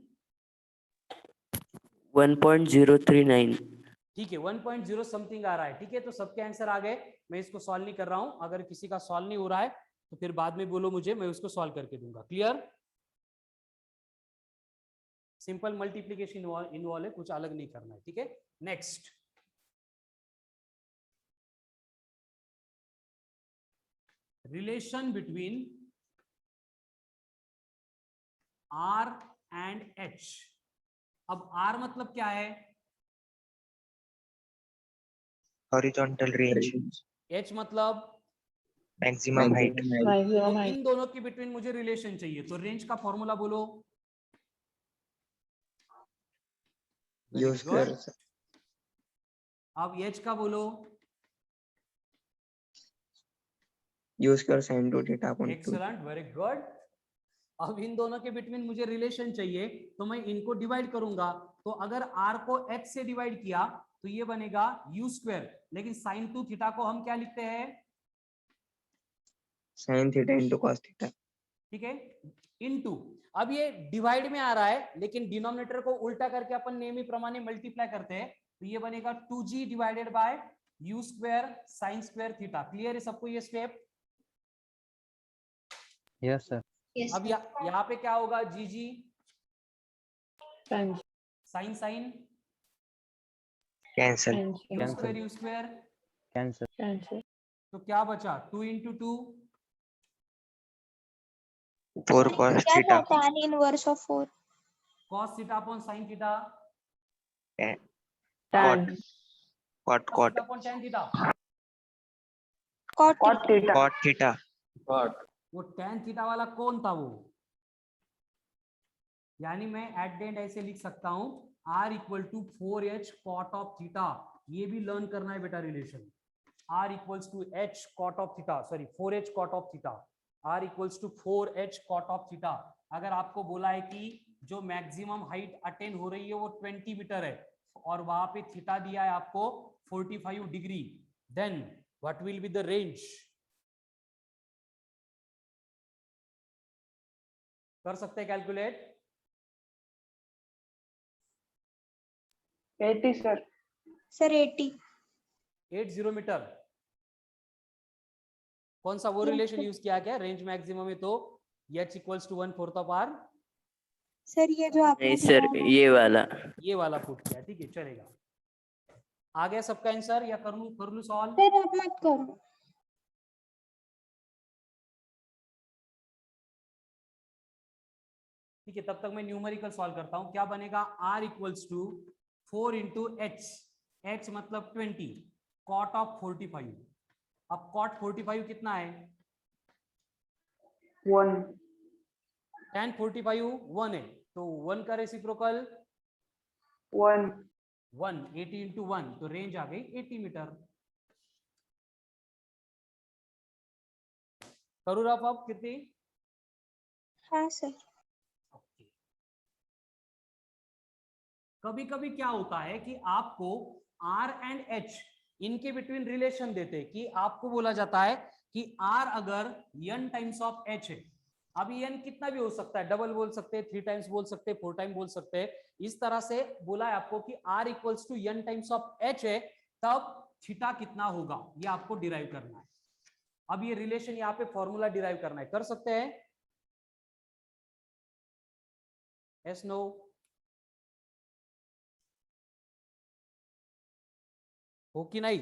1.039 ठीक है, 1.0 समथिंग आ रहा है। ठीक है, तो सबके आंसर आ गए। मैं इसको सॉल्व नहीं कर रहा हूं, अगर किसी का सॉल्व नहीं हो रहा है तो फिर बाद में बोलो मुझे, मैं उसको सॉल्व करके दूंगा। क्लियर? सिंपल मल्टीप्लीकेशन इन्वॉल्व है, कुछ अलग नहीं करना है। ठीक है, next relation between R and H। अब R मतलब क्या है? हॉरिजॉन्टल रेंज, H मतलब मैक्सिमम हाइट। maximum तो height. इन दोनों के बिटवीन मुझे रिलेशन चाहिए, तो रेंज का फॉर्मूला बोलो। यू स्क्वायर, अब H का बोलो। You square sine 2 theta upon 2। Excellent, very good. अब इन दोनों के बिटवीन मुझे रिलेशन चाहिए, तो मैं इनको डिवाइड करूंगा। तो अगर R को H से डिवाइड किया तो ये बनेगा यू स्क्वायर, लेकिन साइन 2 थीटा को हम क्या लिखते हैं? Sign theta into cos theta. ठीक है, इनटू। अब ये डिवाइड में आ रहा है, लेकिन डिनोमिनेटर को उल्टा करके अपन नेमी प्रमाणे मल्टीप्लाई करते हैं, तो ये बनेगा 2g divided by U square sine square theta. Clear है सबको ये स्टेप? Yes, sir. Yes, अब sir. यहाँ पे क्या होगा? G Cancel. Sine sine cancel, U Cancel. Square U square, Cancel. Cancel. तो क्या बचा? 2 into 2 4 cos क्या थीटा, था tan inverse of 4? cos theta upon sine theta, Tan. Cot cos cot theta upon tan theta. cot Cot theta. Cot theta. वो tan theta वाला कौन था वो? यानी मैं एट द एंड ऐसे लिख सकता हूं R equal to 4h cot of theta. ये भी लर्न करना है बेटा relation. R equals to h cot of theta, sorry 4h cot of theta. R equals to 4h cot of theta. अगर आपको बोला है कि जो मैक्सिमम हाइट अटेन हो रही है वो 20 मीटर है और वहां पे थीटा दिया है आपको 45 degree, then what will be the range? कर सकते हैं कैलकुलेट? 80 sir. सर 80। 80 मीटर। कौन सा वो Yes, रिलेशन sir. यूज किया क्या रेंज मैक्सिमम में? तो h equals to 1/4 of r, sir ये जो आपने नहीं दिया सर, है ना, ये वाला। ये वाला पुट किया। ठीक है, चलेगा। आ गया सबका आंसर या कर लूं सॉल्व? सर आप मत करो। ठीक है, तब तक मैं न्यूमेरिकल सॉल्व करता हूं। क्या बनेगा? r equals to 4 into h मतलब 20 cot ऑफ 45। अब cot 45 कितना है? 1. tan 45 1 है, तो 1 का रेसिप्रोकल 1. 1, 80 इंटू 1, तो रेंज आ गई 80 मीटर। करूँ रफ अब कितनी? हाँ सर। कभी कभी क्या होता है कि आपको R एंड H इनके बिटवीन रिलेशन देते कि आपको बोला जाता है कि R अगर n टाइम्स ऑफ H है, अभी n कितना भी हो सकता है, डबल बोल सकते हैं, 3 टाइम्स बोल सकते हैं, 4 टाइम बोल सकते हैं, इस तरह से बोला है आपको कि R equals to n times of H है, तब थीटा कितना होगा ये आपको डिराइव करना है। अब ये रिलेशन यहाँ पे फॉर्मूला डिराइव करना है, कर सकते हैं? Yes no? हो कि नहीं?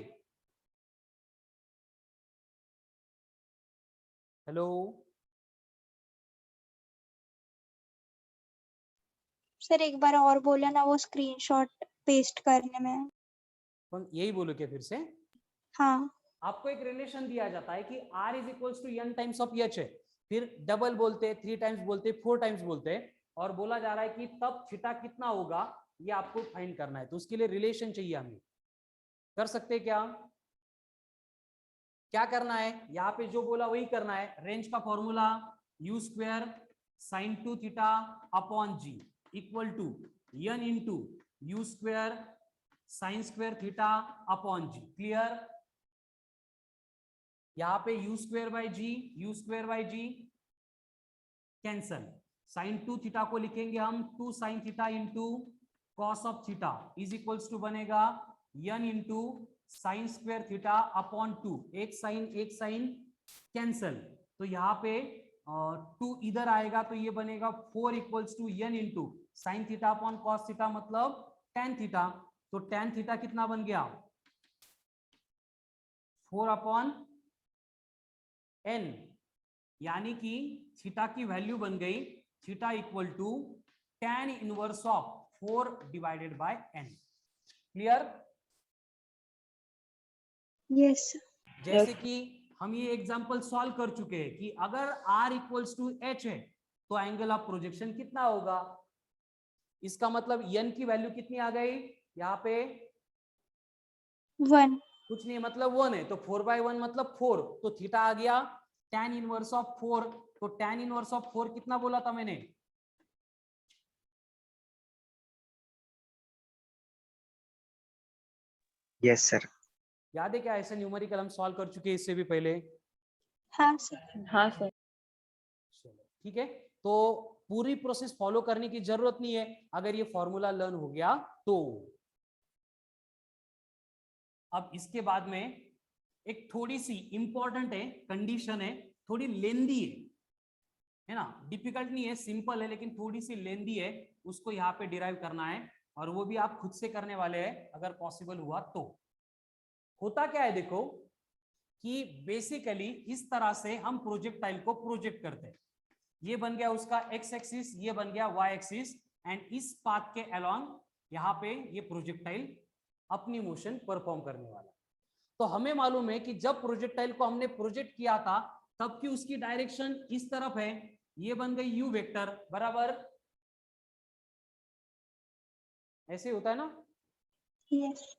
हेलो सर एक बार और बोले ना, वो स्क्रीनशॉट पेस्ट करने में। कौन यही बोलो क्या फिर से? हाँ आपको एक रिलेशन दिया जाता है कि R is equals to n times of H है, फिर डबल बोलते, 3 टाइम्स बोलते, 4 टाइम्स बोलते, और बोला जा रहा है कि तब थीटा कितना होगा ये आपको फाइंड करना है। तो उसके लिए रिलेशन चाहिए हमें। कर सकते हैं क्या? क्या करना है? यहाँ पे जो बोला वही करना है। रेंज का formula U square sine 2 theta upon G equal to n into U square sine square theta upon G. Clear? यहाँ पे U square by G cancel. Sine 2 theta को लिखेंगे हम 2 sine theta into cos of theta is equals to बनेगा n into sine square theta upon 2। एक sign cancel, तो यहाँ पे 2 इधर आएगा तो ये बनेगा 4 equals to n into sine theta upon cos theta मतलब tan थीटा। तो tan थीटा कितना बन गया 4 अपॉन n, यानी कि थीटा की वैल्यू बन गई theta equal to tan inverse of 4 divided by n। Clear? Yes जैसे कि हम ये एग्जांपल सॉल्व कर चुके हैं कि अगर r इक्वल्स टू h है तो एंगल ऑफ प्रोजेक्शन कितना होगा। इसका मतलब n की वैल्यू कितनी आ गई यहाँ पे 1। कुछ नहीं, मतलब 1 है तो 4/1 मतलब 4, तो थीटा आ गया tan इनवर्स ऑफ 4। तो tan इनवर्स ऑफ 4 कितना बोला था मैंने? Yes sir. याद है क्या? ऐसे न्यूमेरिकल हम सॉल्व कर चुके हैं इससे भी पहले। हाँ सर। हाँ सर। चलो ठीक है, तो पूरी प्रोसेस फॉलो करने की जरूरत नहीं है अगर ये फॉर्मूला लर्न हो गया तो। अब इसके बाद में एक थोड़ी सी इंपॉर्टेंट है कंडीशन है, थोड़ी लेंदी है ना, डिफिकल्ट नहीं है, सिंपल है लेकिन थोड़ी सी लेंदी है, उसको यहाँ पे डिराइव करना है और वो भी आप खुद से करने वाले हैं अगर पॉसिबल हुआ तो। होता क्या है देखो कि बेसिकली इस तरह से हम प्रोजेक्टाइल को प्रोजेक्ट करते हैं। ये बन गया उसका एक्स एक्सिस, ये बन गया वाई एक्सिस, एंड इस पाथ के अलोंग यहाँ पे ये प्रोजेक्टाइल अपनी मोशन परफॉर्म करने वाला। तो हमें मालूम है कि जब प्रोजेक्टाइल को हमने प्रोजेक्ट किया था तब की उसकी डायरेक्शन इस तरफ है, ये बन गई यू वेक्टर बराबर, ऐसे होता है ना। यस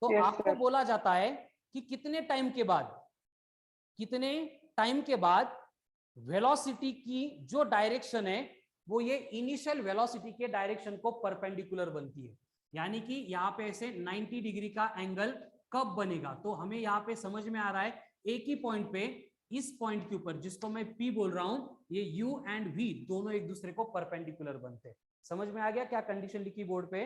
तो Yes, आपको sir. बोला जाता है कि कितने टाइम के बाद वेलोसिटी की जो डायरेक्शन है वो ये इनिशियल वेलोसिटी के डायरेक्शन को परपेंडिकुलर बनती है। यानी कि यहाँ पे ऐसे 90 डिग्री का एंगल कब बनेगा, तो हमें यहाँ पे समझ में आ रहा है एक ही पॉइंट पे, इस पॉइंट के ऊपर जिसको मैं P बोल रहा हूं, ये U एंड V दोनों एक दूसरे को परपेंडिकुलर बनते हैं। समझ में आ गया क्या कंडीशन लिखी बोर्ड पे?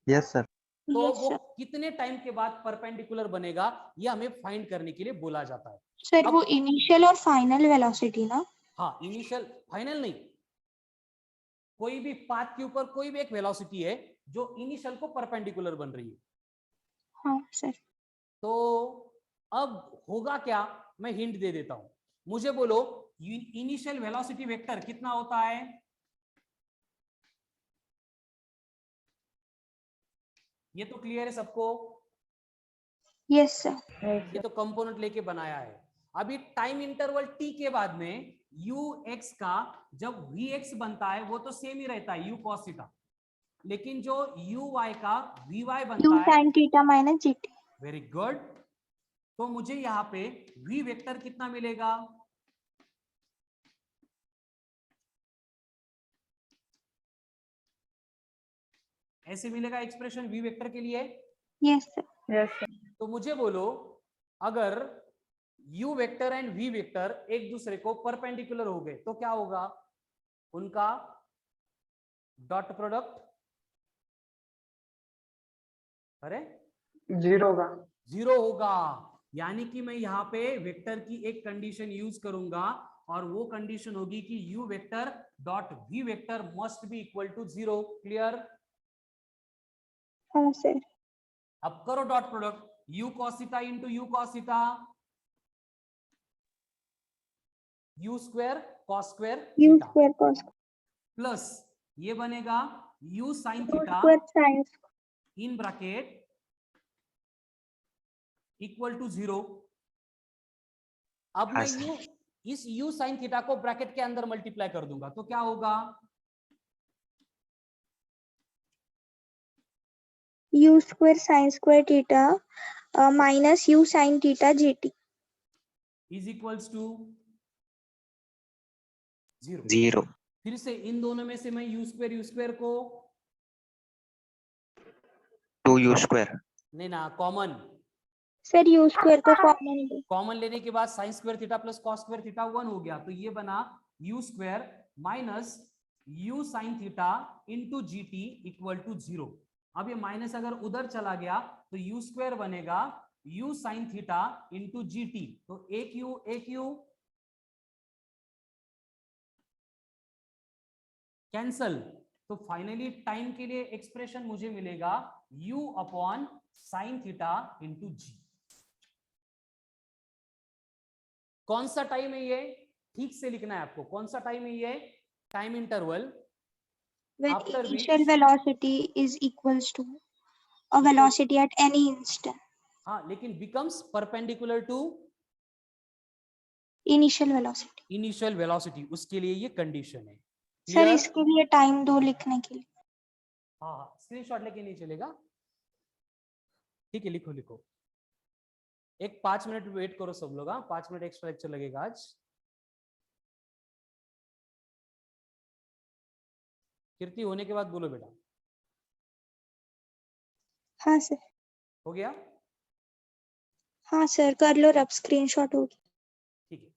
Yes sir. तो यस वो सर। कितने टाइम के बाद परपेंडिकुलर बनेगा ये हमें फाइंड करने के लिए बोला जाता है। सर अब- वो इनिशियल और फाइनल वेलोसिटी ना? हाँ, इनिशियल फाइनल नहीं, कोई भी पाथ के ऊपर कोई भी एक वेलोसिटी है जो इनिशियल को परपेंडिकुलर बन रही है। हाँ सर। तो अब होगा क्या, मैं हिंट दे देता हूं, मुझे बोलो इनिशियल वेलोसिटी वेक्टर कितना होता है? ये तो क्लियर है सबको? Yes sir. ये तो कंपोनेंट लेके बनाया है। अभी टाइम इंटरवल t के बाद में ux का जब vx बनता है वो तो सेम ही रहता है u cos थीटा, लेकिन जो uy का vy यू बनता है, sine theta minus GT. Very good. तो मुझे यहाँ पे v वेक्टर कितना मिलेगा? ऐसे मिलेगा एक्सप्रेशन v वेक्टर के लिए। Yes sir. Yes, sir. तो मुझे बोलो अगर u vector and v vector एक दूसरे को परपेंडिकुलर हो गए तो क्या होगा? उनका डॉट प्रोडक्ट, अरे 0 होगा। 0 होगा। यानी कि मैं यहाँ पे वेक्टर की एक कंडीशन यूज करूंगा और वो कंडीशन होगी कि u vector dot v vector must be equal to 0। Clear? हाँ सर। अब करो dot product, u cos theta into u cos theta, u square cos square U theta square cos plus ये बनेगा u sin theta square sine in bracket equal to 0। अब हाँ, मैं sir. इस u sin theta को bracket के अंदर multiply कर दूंगा तो क्या होगा? U square sine square theta minus you sine theta G T is equals to 0। 0। फिर से इन दोनों में से मैं u स्क्वायर को 2u square. नहीं ना, कॉमन सर यू स्क्वायर को कॉमन ले। कॉमन लेने के बाद sine square theta plus cos square theta 1 हो गया, तो ये बना U square minus you sine theta into G T equal to 0। अब ये माइनस अगर उधर चला गया तो यू स्क्वायर बनेगा U sine theta into G T, तो एक यू कैंसल, तो फाइनली टाइम के लिए एक्सप्रेशन मुझे मिलेगा u upon sine theta into जी। कौन सा टाइम है ये, ठीक से लिखना है आपको, कौन सा टाइम है ये, time interval When after initial which velocity is equals to a velocity at any instant. हाँ, लेकिन becomes perpendicular to Initial velocity. Initial velocity, उसके लिए ये कंडीशन है। Sir Clear? इसके लिए टाइम दो लिखने के लिए। हाँ हाँ, स्क्रीनशॉट लेके नहीं चलेगा, ठीक है, लिखो लिखो। एक 5 मिनट वेट करो सब लोग, हाँ 5 मिनट एक्स्ट्रा लेक्चर लगेगा आज। कीर्ति होने के बाद बोलो बेटा। हाँ सर। हो गया? हाँ सर कर लो, अब स्क्रीनशॉट होगी। ठीक है।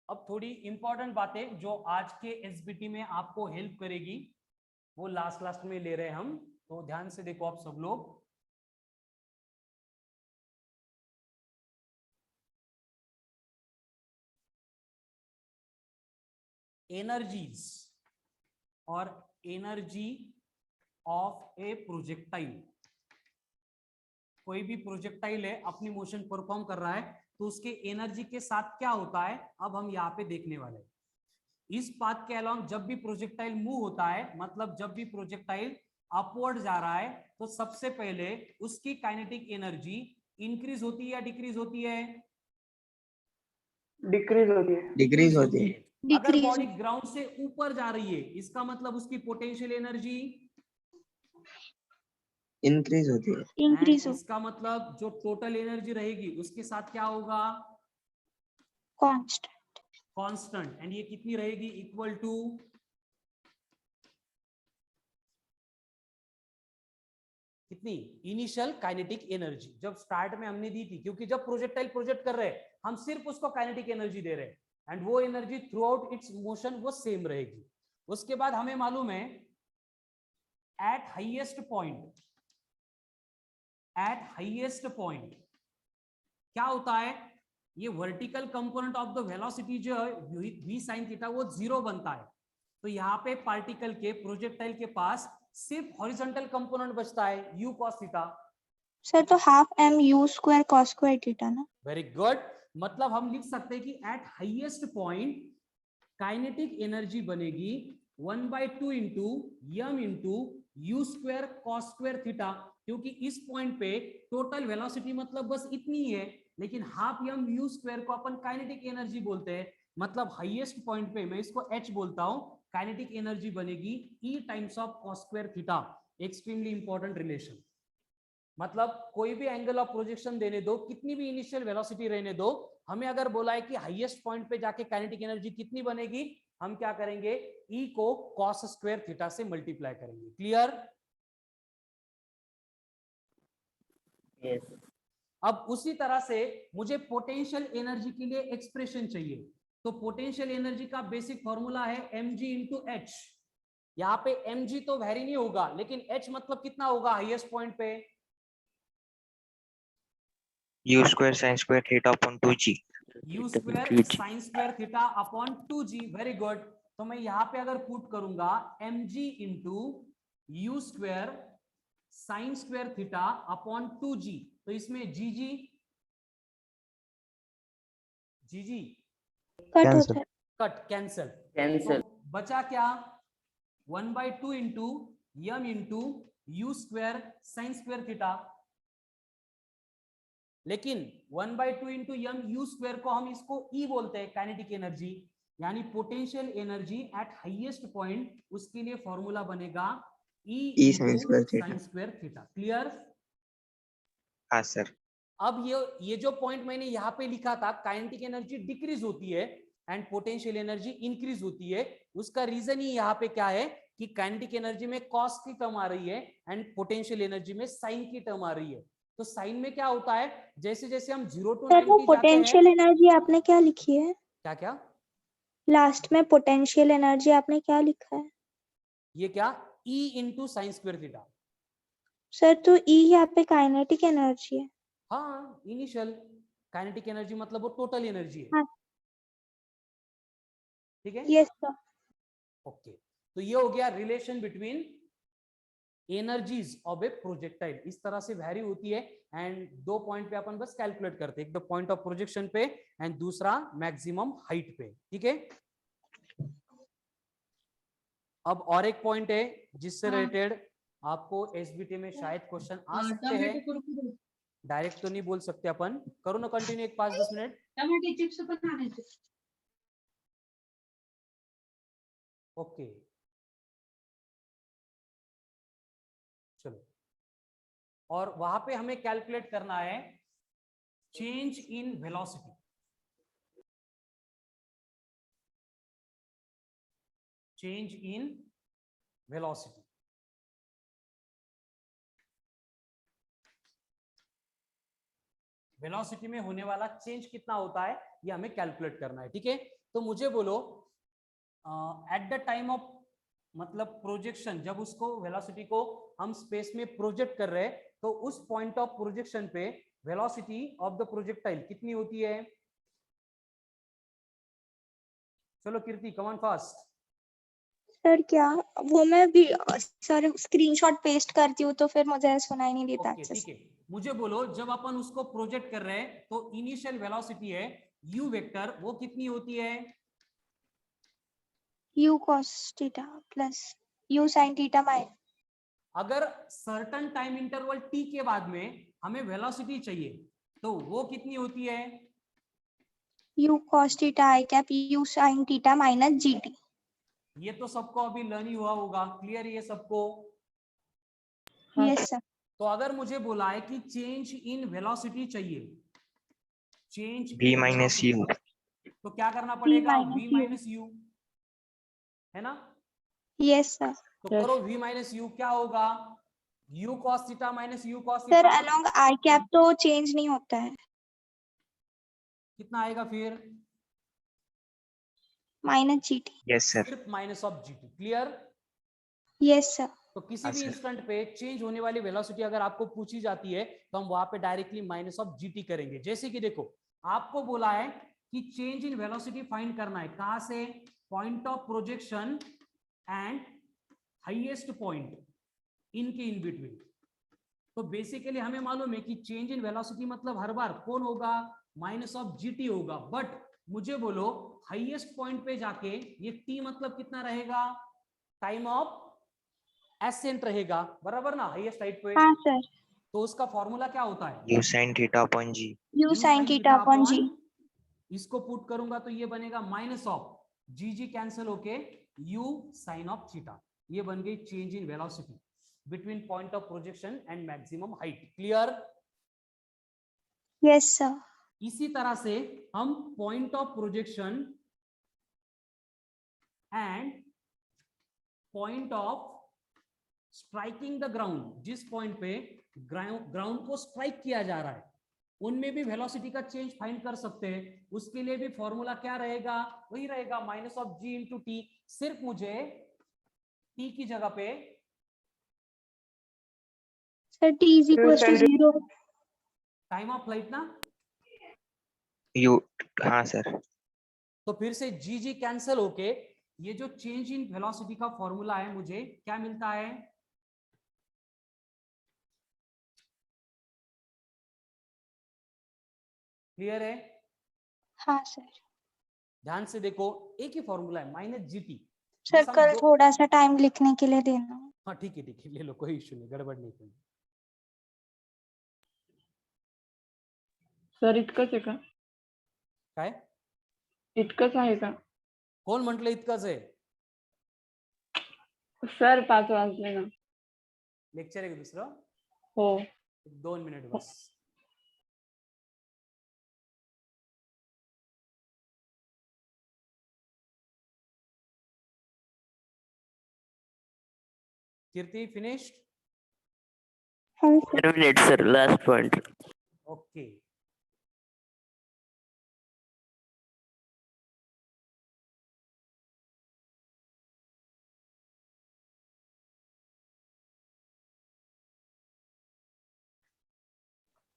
अब थोड़ी इंपॉर्टेंट बातें जो आज के एसबीटी में आपको हेल्प करेगी वो लास्ट में ले रहे हैं हम, तो ध्यान से देखो आप सब लोग। एनर्जीज और एनर्जी ऑफ ए प्रोजेक्टाइल, कोई भी प्रोजेक्टाइल है अपनी मोशन परफॉर्म कर रहा है तो उसके एनर्जी के साथ क्या होता है, अब हम यहाँ पे देखने वाले हैं। इस पाथ के अलोंग जब भी प्रोजेक्टाइल मूव होता है, मतलब जब भी प्रोजेक्टाइल अपवर्ड जा रहा है, तो सबसे पहले उसकी काइनेटिक एनर्जी इंक्रीज होती है या डिक्रीज होती है? डिक्रीज होती है। डिक्रीज होती है। अगर Decrease बॉडी ग्राउंड से ऊपर जा रही है, इसका मतलब उसकी पोटेंशियल एनर्जी इंक्रीज होती है। इंक्रीज हो, इसका मतलब जो टोटल एनर्जी रहेगी उसके साथ क्या होगा, कांस्टेंट। कांस्टेंट, एंड ये कितनी रहेगी, इक्वल टू कितनी, इनिशियल काइनेटिक एनर्जी जब स्टार्ट में हमने दी थी, क्योंकि जब प्रोजेक्टाइल प्रोजेक्ट कर रहे हैं हम सिर्फ उसको काइनेटिक एनर्जी दे रहे हैं एंड वो energy through out it's motion वो सेम रहेगी। उसके बाद हमें मालूम है एट हाईएस्ट पॉइंट क्या होता है, ये vertical component of the velocity जो है v sin थीटा वो 0 बनता है, तो यहाँ पे पार्टिकल के प्रोजेक्टाइल के पास सिर्फ हॉरिजॉन्टल कंपोनेंट बचता है u cos थीटा। सर तो half m u square cos square थीटा ना। वेरी गुड, मतलब हम लिख सकते हैं कि at highest point kinetic energy बनेगी 1/2 into M into U square cos square theta, क्योंकि इस पॉइंट पे टोटल वेलोसिटी मतलब बस इतनी है, लेकिन हाफ यम यू स्क्वायर को अपन काइनेटिक एनर्जी बोलते हैं, मतलब हाईएस्ट पॉइंट पे मैं इसको h बोलता हूं, काइनेटिक एनर्जी बनेगी E times of cos square theta. Extremely important relation, मतलब कोई भी एंगल ऑफ प्रोजेक्शन देने दो, कितनी भी इनिशियल वेलोसिटी रहने दो, हमें अगर बोला है कि हाईएस्ट पॉइंट पे जाके काइनेटिक एनर्जी कितनी बनेगी, हम क्या करेंगे, E को कॉस स्क्वायर थीटा से मल्टीप्लाई करेंगे। क्लियर? Yes. अब उसी तरह से मुझे पोटेंशियल एनर्जी के लिए एक्सप्रेशन चाहिए, तो पोटेंशियल एनर्जी का बेसिक फॉर्मूला है mg इंटू एच। यहाँ पे mg तो वेरी नहीं होगा, लेकिन h मतलब कितना होगा हाईएस्ट पॉइंट पे, u square sin square theta upon 2g. u square sine square theta upon 2g। Very good, तो मैं यहाँ पे अगर पुट करूंगा mg into U square sine square theta upon 2g, तो इसमें gg कट Cancel. होता है। Cut cancel, Cancel. तो बचा क्या, 1/2 into M into U square sine square theta, लेकिन 1/2 इंटू यम यू स्क्वायर को हम इसको E बोलते हैं, काइनेटिक एनर्जी, यानी potential energy at highest point, उसके लिए फॉर्मूला बनेगा E sin square theta. Sign square theta. Clear? हाँ सर। अब ये जो पॉइंट मैंने यहाँ पे लिखा था, काइनेटिक एनर्जी डिक्रीज होती है एंड पोटेंशियल एनर्जी इंक्रीज होती है, उसका रीजन ही यहाँ पे क्या है, कि काइनेटिक एनर्जी में कॉस की टर्म आ रही है एंड पोटेंशियल एनर्जी में साइन की टर्म आ रही है। तो साइन में क्या होता है, जैसे जैसे हम 0 to सर वो 90 जाते हैं, पोटेंशियल एनर्जी आपने क्या लिखी है? क्या क्या लास्ट में पोटेंशियल एनर्जी आपने क्या लिखा है? ये क्या, E into sine square theta. Sir तो ई यहाँ पे काइनेटिक एनर्जी है। हाँ, इनिशियल काइनेटिक एनर्जी मतलब वो टोटल एनर्जी है। हाँ। ठीक है, यस सर। ओके। तो ये हो गया relation between energies of A projectile, इस तरह से वैरी होती है। एंड 2 पॉइंट पे अपन बस कैलकुलेट करते हैं, एक तो पॉइंट ऑफ प्रोजेक्शन पे एंड दूसरा मैक्सिमम हाइट पे। ठीक है, अब और एक पॉइंट है जिससे रिलेटेड आपको एसबीटी में शायद क्वेश्चन आ सकते हैं, डायरेक्ट तो नहीं बोल सकते अपन। करो ना कंटिन्यू एक 5-10 मिनट। ओके चलो, और वहां पे हमें कैलकुलेट करना है change in velocity. Change in velocity, velocity में होने वाला चेंज कितना होता है ये हमें कैलकुलेट करना है। ठीक है, तो मुझे बोलो एट द टाइम ऑफ मतलब प्रोजेक्शन, जब उसको वेलोसिटी को हम स्पेस में प्रोजेक्ट कर रहे हैं, तो उस पॉइंट ऑफ प्रोजेक्शन पे वेलोसिटी ऑफ द प्रोजेक्टाइल कितनी होती है? चलो कीर्ति कम ऑन फास्ट। सर क्या वो मैं भी सर स्क्रीनशॉट पेस्ट करती हूँ तो फिर मुझे सुनाई नहीं देता ओके अच्छे ठीक से। है, मुझे बोलो जब अपन उसको प्रोजेक्ट कर रहे हैं तो इनिशियल वेलोसिटी है u वेक्टर, वो कितनी होती है? You cos theta plus you sine theta minus. अगर सर्टन टाइम इंटरवल t के बाद में हमें वेलोसिटी चाहिए तो वो कितनी होती है? You cos theta I cap you sine theta minus GT. ये तो सबको अभी लर्न ही हुआ होगा, क्लियर है ये सबको? Yes sir. तो अगर मुझे बोला है कि चेंज इन वेलोसिटी चाहिए, change V in minus velocity, U. तो क्या करना v पड़ेगा? Minus v u. Minus u, है ना? Yes sir. तो Yes. करो v माइनस यू, क्या होगा? u cos theta minus u cos sir theta along I cap तो चेंज नहीं होता है, कितना आएगा फिर? माइनस जीटी। Yes, sir. सिर्फ minus of GT, clear? Yes sir. तो किसी हाँ, भी सर। इंस्टेंट पे चेंज होने वाली वेलोसिटी अगर आपको पूछी जाती है तो हम वहां पे डायरेक्टली माइनस ऑफ जीटी करेंगे। जैसे कि देखो आपको बोला है कि चेंज इन वेलोसिटी फाइंड करना है, कहां से? Point of projection and highest point इनके इन बिटवीन। तो बेसिकली हमें मालूम है कि चेंज इन वेलोसिटी मतलब हर बार कौन होगा? माइनस ऑफ जीटी होगा। बट मुझे बोलो हाईएस्ट पॉइंट पे जाके ये टी मतलब कितना रहेगा? टाइम ऑफ एसेंट रहेगा, बराबर ना, हाईएस्ट हाइट पे। हाँ सर। तो उसका फॉर्मूला क्या होता है? U sin theta upon G. U U sine sin theta theta upon upon, G. इसको पुट करूंगा तो ये बनेगा minus of G G cancel होके u साइन ऑफ थीटा। ये बन गई change in velocity between point of projection and maximum height, clear? Yes sir. इसी तरह से हम point of projection and point of striking the ground, जिस पॉइंट पे ग्राउंड को स्ट्राइक किया जा रहा है, उनमें भी वेलोसिटी का चेंज फाइंड कर सकते हैं। उसके लिए भी फॉर्मूला क्या रहेगा? वही रहेगा minus of G into T. सिर्फ मुझे टी की जगह पे sir T is equal to 0। Time of flight ना, U. हाँ, sir. तो फिर से जी जी कैंसिल होके ये जो चेंज इन वेलोसिटी का फॉर्मूला है मुझे क्या मिलता है? क्लियर है? हाँ सर। ध्यान से देखो, एक ही फॉर्मूला है माइनस जीटी। सर कल थोड़ा सा टाइम लिखने के लिए देना। हाँ ठीक है ले लो, कोई इश्यू नहीं, गड़बड़ नहीं करनी। सर इतकंच आहे का? काय इतकंच आहे का? कोण म्हटलं इतकंच आहे? सर 5 वाजले ना. लेक्चर आहे का दुसरं? हो. 2 मिनिट बस. कीर्ति फिनिश्ड? हाँ sir. Terminate, sir. Last point. Okay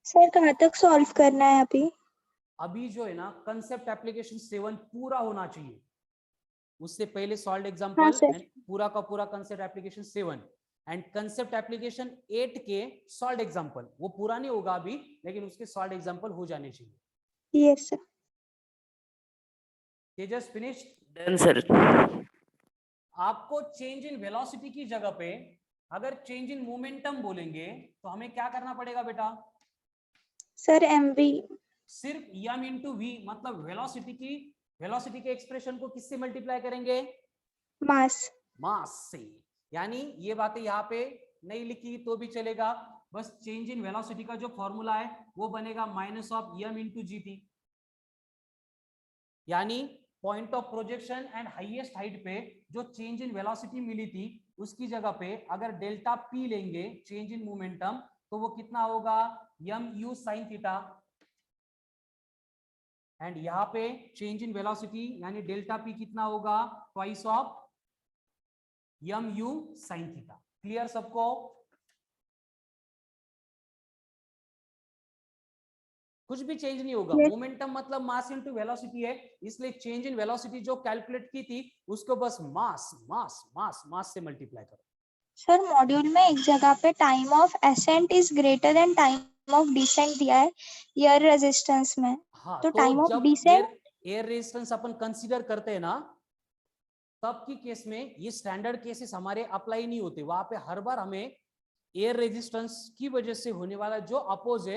sir कहाँ तक सॉल्व करना है अभी? अभी जो है ना कंसेप्ट एप्लीकेशन 7 पूरा होना चाहिए, उससे पहले सॉल्व हाँ एग्जांपल सर। एंड पूरा का पूरा concept application 7 and concept application 8 के सॉल्व एग्जांपल, वो पूरा नहीं होगा अभी लेकिन उसके सॉल्व एग्जांपल हो जाने चाहिए। Yes sir. Tejas finished? Done, sir. आपको चेंज इन वेलोसिटी की जगह पे अगर चेंज इन मोमेंटम बोलेंगे तो हमें क्या करना पड़ेगा बेटा? Sir mv। सिर्फ m इंटू वी, मतलब वेलोसिटी के एक्सप्रेशन को किससे मल्टीप्लाई करेंगे? मास। मास से। यानी ये बातें यहाँ पे नहीं लिखी तो भी चलेगा, बस चेंज इन वेलोसिटी का जो फॉर्मूला है वो बनेगा माइनस ऑफ m इंटू जीटी। T point of projection and highest height पे जो चेंज इन वेलोसिटी मिली थी उसकी जगह पे अगर डेल्टा पी लेंगे चेंज इन मोमेंटम तो वो कितना होगा? M U sine theta. And यहाँ पे चेंज इन वेलोसिटी यानी डेल्टा पी कितना होगा? Twice of M U sine theta. Clear सबको? कुछ भी चेंज नहीं होगा। Yes. मोमेंटम मतलब मास इनटू वेलोसिटी है, इसलिए चेंज इन वेलोसिटी जो कैलकुलेट की थी उसको बस मास मास मास मास से मल्टीप्लाई करो। सर मॉड्यूल में एक जगह पे time of ascent is greater than time of descent दिया है एयर रेजिस्टेंस में। हाँ, तो टाइम ऑफ जब डिसेंट एयर रेजिस्टेंस अपन कंसीडर करते हैं ना, तब की केस में ये स्टैंडर्ड केसेस हमारे अप्लाई नहीं होते। वहां पे हर बार हमें एयर रेजिस्टेंस की वजह से होने वाला जो अपोज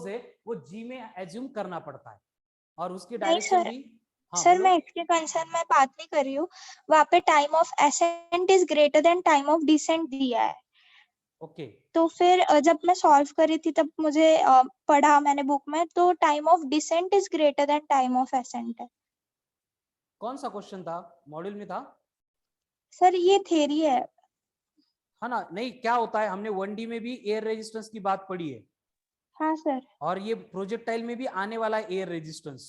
है वो जी में एज्यूम करना पड़ता है और उसकी नहीं डायरेक्शन सर। भी। हाँ सर बोलो। मैं इसके कंसर्न में बात नहीं कर रही हूँ, वहाँ पे time of ascent is greater than time of descent दिया है। ओके तो फिर जब मैं सॉल्व करी थी तब मुझे पढ़ा मैंने बुक में, तो time of descent is greater than time of ascent है। कौन सा क्वेश्चन था? मॉड्यूल में था? सर ये थ्योरी है। है ना? नहीं, क्या होता है, हमने 1D में भी एयर रेजिस्टेंस की बात पढ़ी है हाँ सर। और ये प्रोजेक्टाइल में भी आने वाला है एयर रेजिस्टेंस।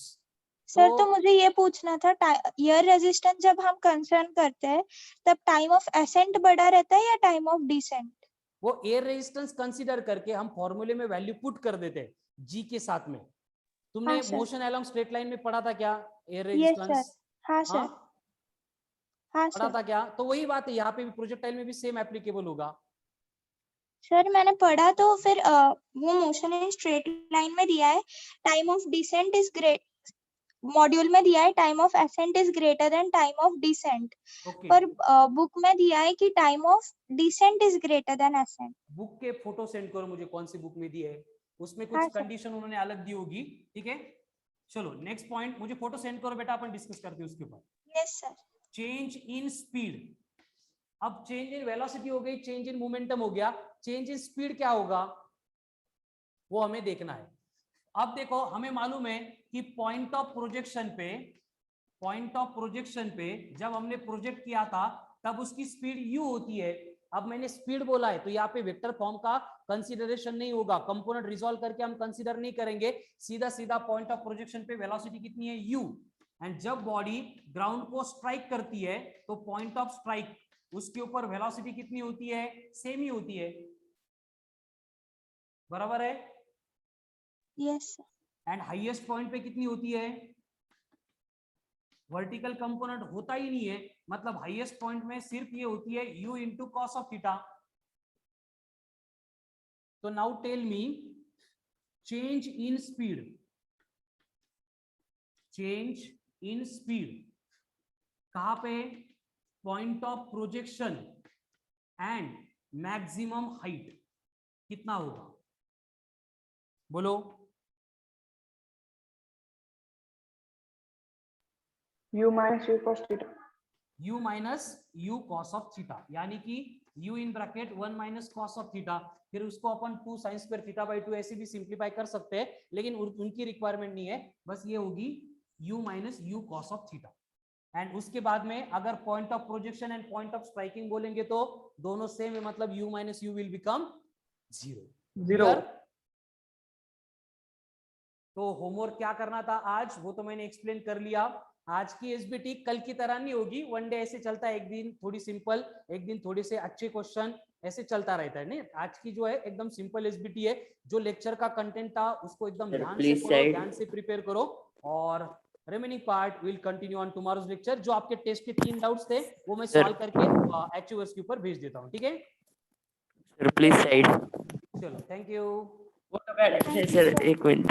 सर तो मुझे ये पूछना था, एयर रेजिस्टेंस जब हम कंसर्न करते हैं तब टाइम ऑफ असेंट बड़ा रहता है या टाइम ऑफ डिसेंट? वो एयर रेजिस्टेंस कंसीडर करके हम फॉर्मूले में वैल्यू पुट कर देते हैं जी के साथ में। तुमने हाँ sir. Motion along straight line में पढ़ा था क्या एयर यस सर। रेजिस्टेंस? हाँ सर। हाँ पढ़ा सर। था क्या? तो वही बात है, यहाँ पे भी प्रोजेक्टाइल में भी सेम एप्लीकेबल होगा। सर मैंने पढ़ा तो फिर वो मोशन इन स्ट्रेट लाइन में दिया है time of descent is great, module में दिया है time of ascent is greater than time of descent, okay, पर बुक में दिया है कि time of descent is greater than ascent. Book के फोटो सेंड करो मुझे, कौन सी बुक में दी है, उसमें कुछ हाँ सर। कंडीशन उन्होंने अलग दी होगी। ठीक है, चलो नेक्स्ट पॉइंट, मुझे फोटो सेंड करो बेटा, अपन डिस्कस करते हैं उसके ऊपर। Yes sir. Change in speed. अब चेंज इन वेलोसिटी हो गई, चेंज इन मोमेंटम हो गया, चेंज इन स्पीड क्या होगा वो हमें देखना है। अब देखो, हमें मालूम है कि पॉइंट ऑफ प्रोजेक्शन पे जब हमने प्रोजेक्ट किया था तब उसकी स्पीड u होती है। अब मैंने स्पीड बोला है तो यहाँ पे वेक्टर फॉर्म का कंसीडरेशन नहीं होगा, कंपोनेंट रिजॉल्व करके हम कंसीडर नहीं करेंगे, सीधा सीधा पॉइंट ऑफ प्रोजेक्शन पे वेलोसिटी कितनी है u। एंड जब बॉडी ग्राउंड को स्ट्राइक करती है तो पॉइंट ऑफ स्ट्राइक उसके ऊपर वेलोसिटी कितनी होती है? सेम ही होती है, बराबर है? Yes sir. And highest point पे कितनी होती है? वर्टिकल कंपोनेंट होता ही नहीं है, मतलब हाईएस्ट पॉइंट में सिर्फ ये होती है u into cos of theta. तो now tell me, change in speed कहां पे? Point of projection and maximum height कितना होगा बोलो? u minus u cos theta। u minus u cos of theta, यानी कि u in bracket 1 minus cos of theta, फिर उसको अपन 2 sin स्क्वायर थीटा बाई 2 ऐसे भी सिंप्लीफाई कर सकते हैं, लेकिन उनकी रिक्वायरमेंट नहीं है, बस ये होगी u minus u cos of theta. And उसके बाद में अगर point of projection and point of striking बोलेंगे तो दोनों सेम है, मतलब u minus you will become 0। तो होमवर्क क्या करना था आज वो तो मैंने एक्सप्लेन कर लिया। आज की एसबीटी कल की तरह नहीं होगी, वन डे ऐसे चलता है, एक दिन थोड़ी सिंपल, एक दिन थोड़े से अच्छे क्वेश्चन, ऐसे चलता रहता है। नहीं, आज की जो है एकदम सिंपल एसबीटी है। जो लेक्चर का कंटेंट था उसको एकदम Sir, ध्यान से please पढ़ो, side. ध्यान से प्रिपेयर करो, और remaining part will continue on tomorrow's lecture. जो आपके टेस्ट के 3 डाउट्स थे वो मैं Sir. सॉल्व करके एचयूएस के ऊपर भेज देता हूँ, ठीक है? Sir, please side. चलो, थैंक यू। Sir, एक मिनट।